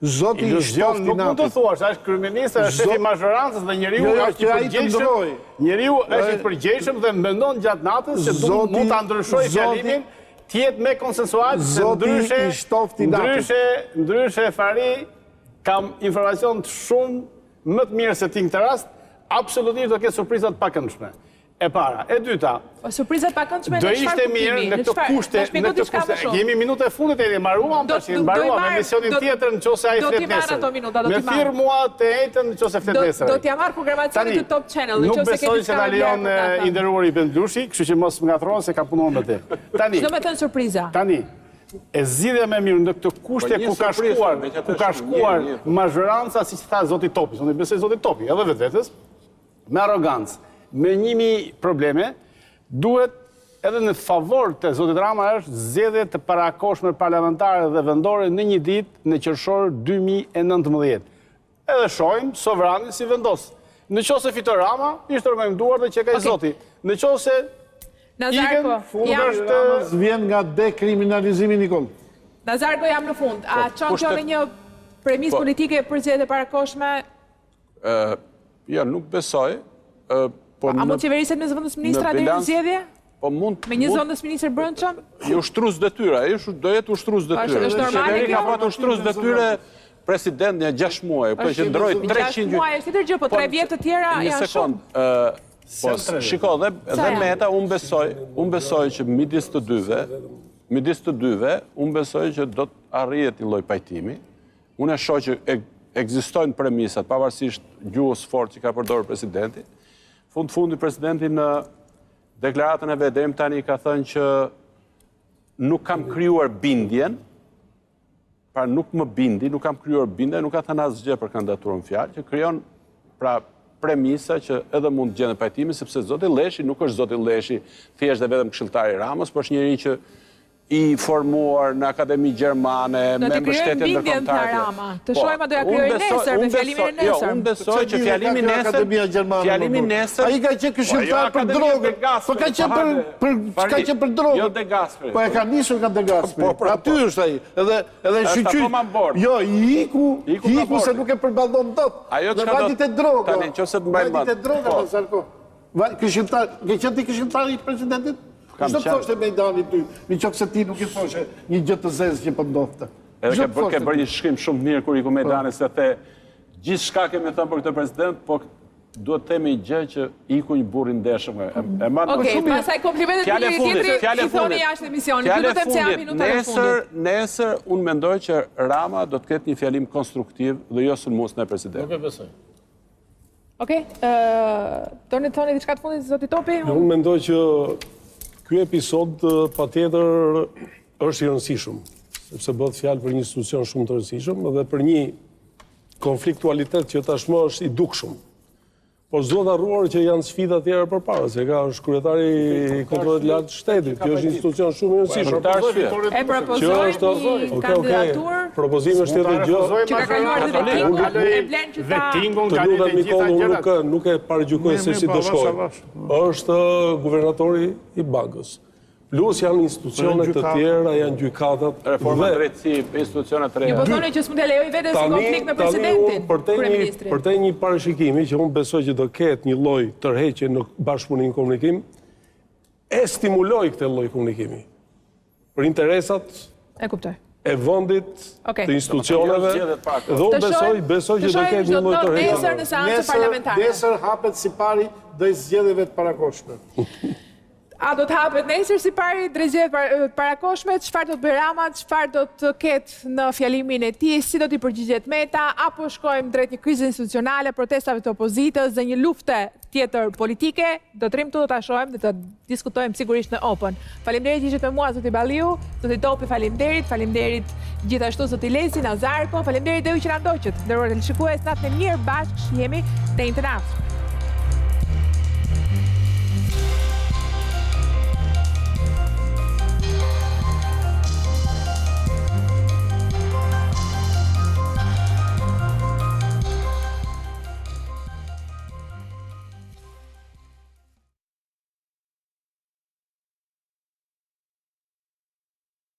Zoti i Iluzion nuk mund të shtofti thuash, është kryeminist, është shefi i majorancës dhe njeriu Jo, është i ai të përgjegjshëm. ndroi. Njeriu është i përgjegjshëm dhe mendon gjatë natës se mund ta ndryshojë fjalimin të jetë më konsensual, se Zoti i shtofti natës. ndryshe Fari kam informacion të shumë më të mirë se ti në këtë rast, absolutisht do ketë surpriza të pakëndshme. E para, e dyta, Surprizat pakëndshme do në çfarë ishte mirë kuptimi? në këto kushte, jemi minutën e fundit e mbaruam tash, mbaruam emisionin tjetër nëse ai flet nesër. Do t'i marr ato minuta, do t'i Me marr. thirr mua të ejtën nëse flet nesër. Do t'ja marr programacionin të Top Channel, Nuk nëse besoj se na lejon i nderuari Bendlushi, kështu që mos më ngatrohen se ka punuar me te. Tani. Çdo me thënë surpriza. Tani, e zgjidhja më mirë në këtë kushte ku ka shkuar mazhoranca, siç tha zoti Topi, unë besoj zoti Topi, edhe vetvetes, me arrogancë, me 1000 probleme, duhet edhe në favor të zotit Rama është zgjedhje të parakoshme parlamentare dhe vendore në një ditë në qershor 2019. Edhe shohim sovrani si vendos. Në qoftë se fiton Rama, i shtrëngojmë duart dhe që ka i zoti. Në qoftë se Nazarko, Ramës vjen nga dekriminalizimi Nikol. Nazarko jam në fund. A çon kjo në një premis politike për zgjedhjet e parakoshme? Jo, nuk besoj. A mund qeveriset me zëvendës ministra deri në zgjedhje? Po mund. Me një zëvendës ministër brendshëm? I ushtrues detyra, do jetë ushtrues detyre. Është normale kjo? Ka patur ushtrues detyre president një 6 muaj, po që ndroi 300 6 muaj është tjetër gjë, po 3 vjet të tjera janë shumë. Po, shiko, dhe Meta, unë besoj që midis të dyve, unë besoj që do të arrijet një lloj pajtimi. Unë e shoh që ekzistojnë premisat, pavarësisht gjuhës fort që ka përdorur presidenti. Fundi presidenti në deklaratën e vet deri tani ka thënë që nuk kam krijuar bindjen, pra nuk më bindi, nuk kam krijuar bindje, nuk ka thënë asgjë për kandidaturën fjalë, që krijon pra premisa që edhe mund të gjende pajtimi, sepse zoti Lleshi nuk është zoti Lleshi thjesht dhe vetëm këshilltari i Ramës, por është njëri që i formuar në Akademi Gjermane, me mbështetje ndërkombëtare. Të shohim a do ja krijojë nesër me fjalimin e nesër. Jo, unë besoj që fjalimi nesër. Ai ka qenë këshilltar për drogën. Po ka qenë për drogën. Jo De Gasperi. Po e ka nisur nga De Gasperi. Aty është ai. Edhe shqyqy. Jo, iku se nuk e përballon dot. Dhe vajtit e droga. Tani nëse të mbajmë vajtit e droga në Sarko. Këshilltar, ke qenë ti këshilltar i presidentit? Çdo të thoshte Mejdani ty, në qoftë se ti nuk i thoshe një gjë të zezë që po ndodhte. Edhe ke bërë një shkrim shumë mirë kur iku Mejdani se the gjithçka kemi thënë për këtë president, po duhet të themi gjë që iku një burr i ndershëm. Okej, pastaj komplimentet për njëri tjetrin i thoni jashtë emisionit. Ju lutem se jam minuta e fundit. Nesër unë mendoj që Rama do të ketë një fjalim konstruktiv dhe jo sulmues në president. Nuk e besoj. Okej, doni të thoni diçka të fundit zoti Topi? Unë mendoj që ky episod patjetër është i rëndësishëm, sepse bëhet fjalë për një institucion shumë të rëndësishëm dhe për një konfliktualitet që tashmë është i dukshëm. Por s'do të harruar që janë sfida tjera përpara, se ka është kryetari i kontrollit lartë të shtetit, kjo është institucion shumë i rëndësishëm. E propozojmë një kandidaturë. Propozimi është tjetër gjë. Që ka kaluar dhe vettingun, e blen që ta... Të lutem Nikollu, nuk e paragjykoj se si do shkojë. Është guvernatori i bankës. Plus janë institucionet të tjera, janë gjykatat. Reforma drejtësi, institucionet të reja. Ju po thoni që s'mund të lejoj vetes si konflikt me presidentin, kryeministrin. Për te një parashikimi që unë besoj që do ketë një lloj tërheqje në bashkëpunim komunikim, e stimuloj këtë lloj komunikimi. Për interesat e vendit, të institucioneve, dhe unë besoj që do ketë një lloj tërheqje. Nesër në seancë parlamentare. Nesër hapet sipari ndaj zgjedhjeve të parakoshme. A do të hapet nesër si pari drejtësive parakoshme, çfarë do të bëjë Rama, çfarë do të ketë në fjalimin e tij, si do t'i përgjigjet Meta, apo shkojmë drejt një krize institucionale, protestave të opozitës dhe një lufte tjetër politike, do të rrim këtu, do ta shohim dhe të diskutojmë sigurisht në Open. Faleminderit që ishit me mua zoti Balliu, zoti Topi, faleminderit gjithashtu zoti Lleshin, Nazarko, faleminderit edhe ju që na ndoqët. Nderuar televizionistë, natën e mirë, bashkë jemi te Internat.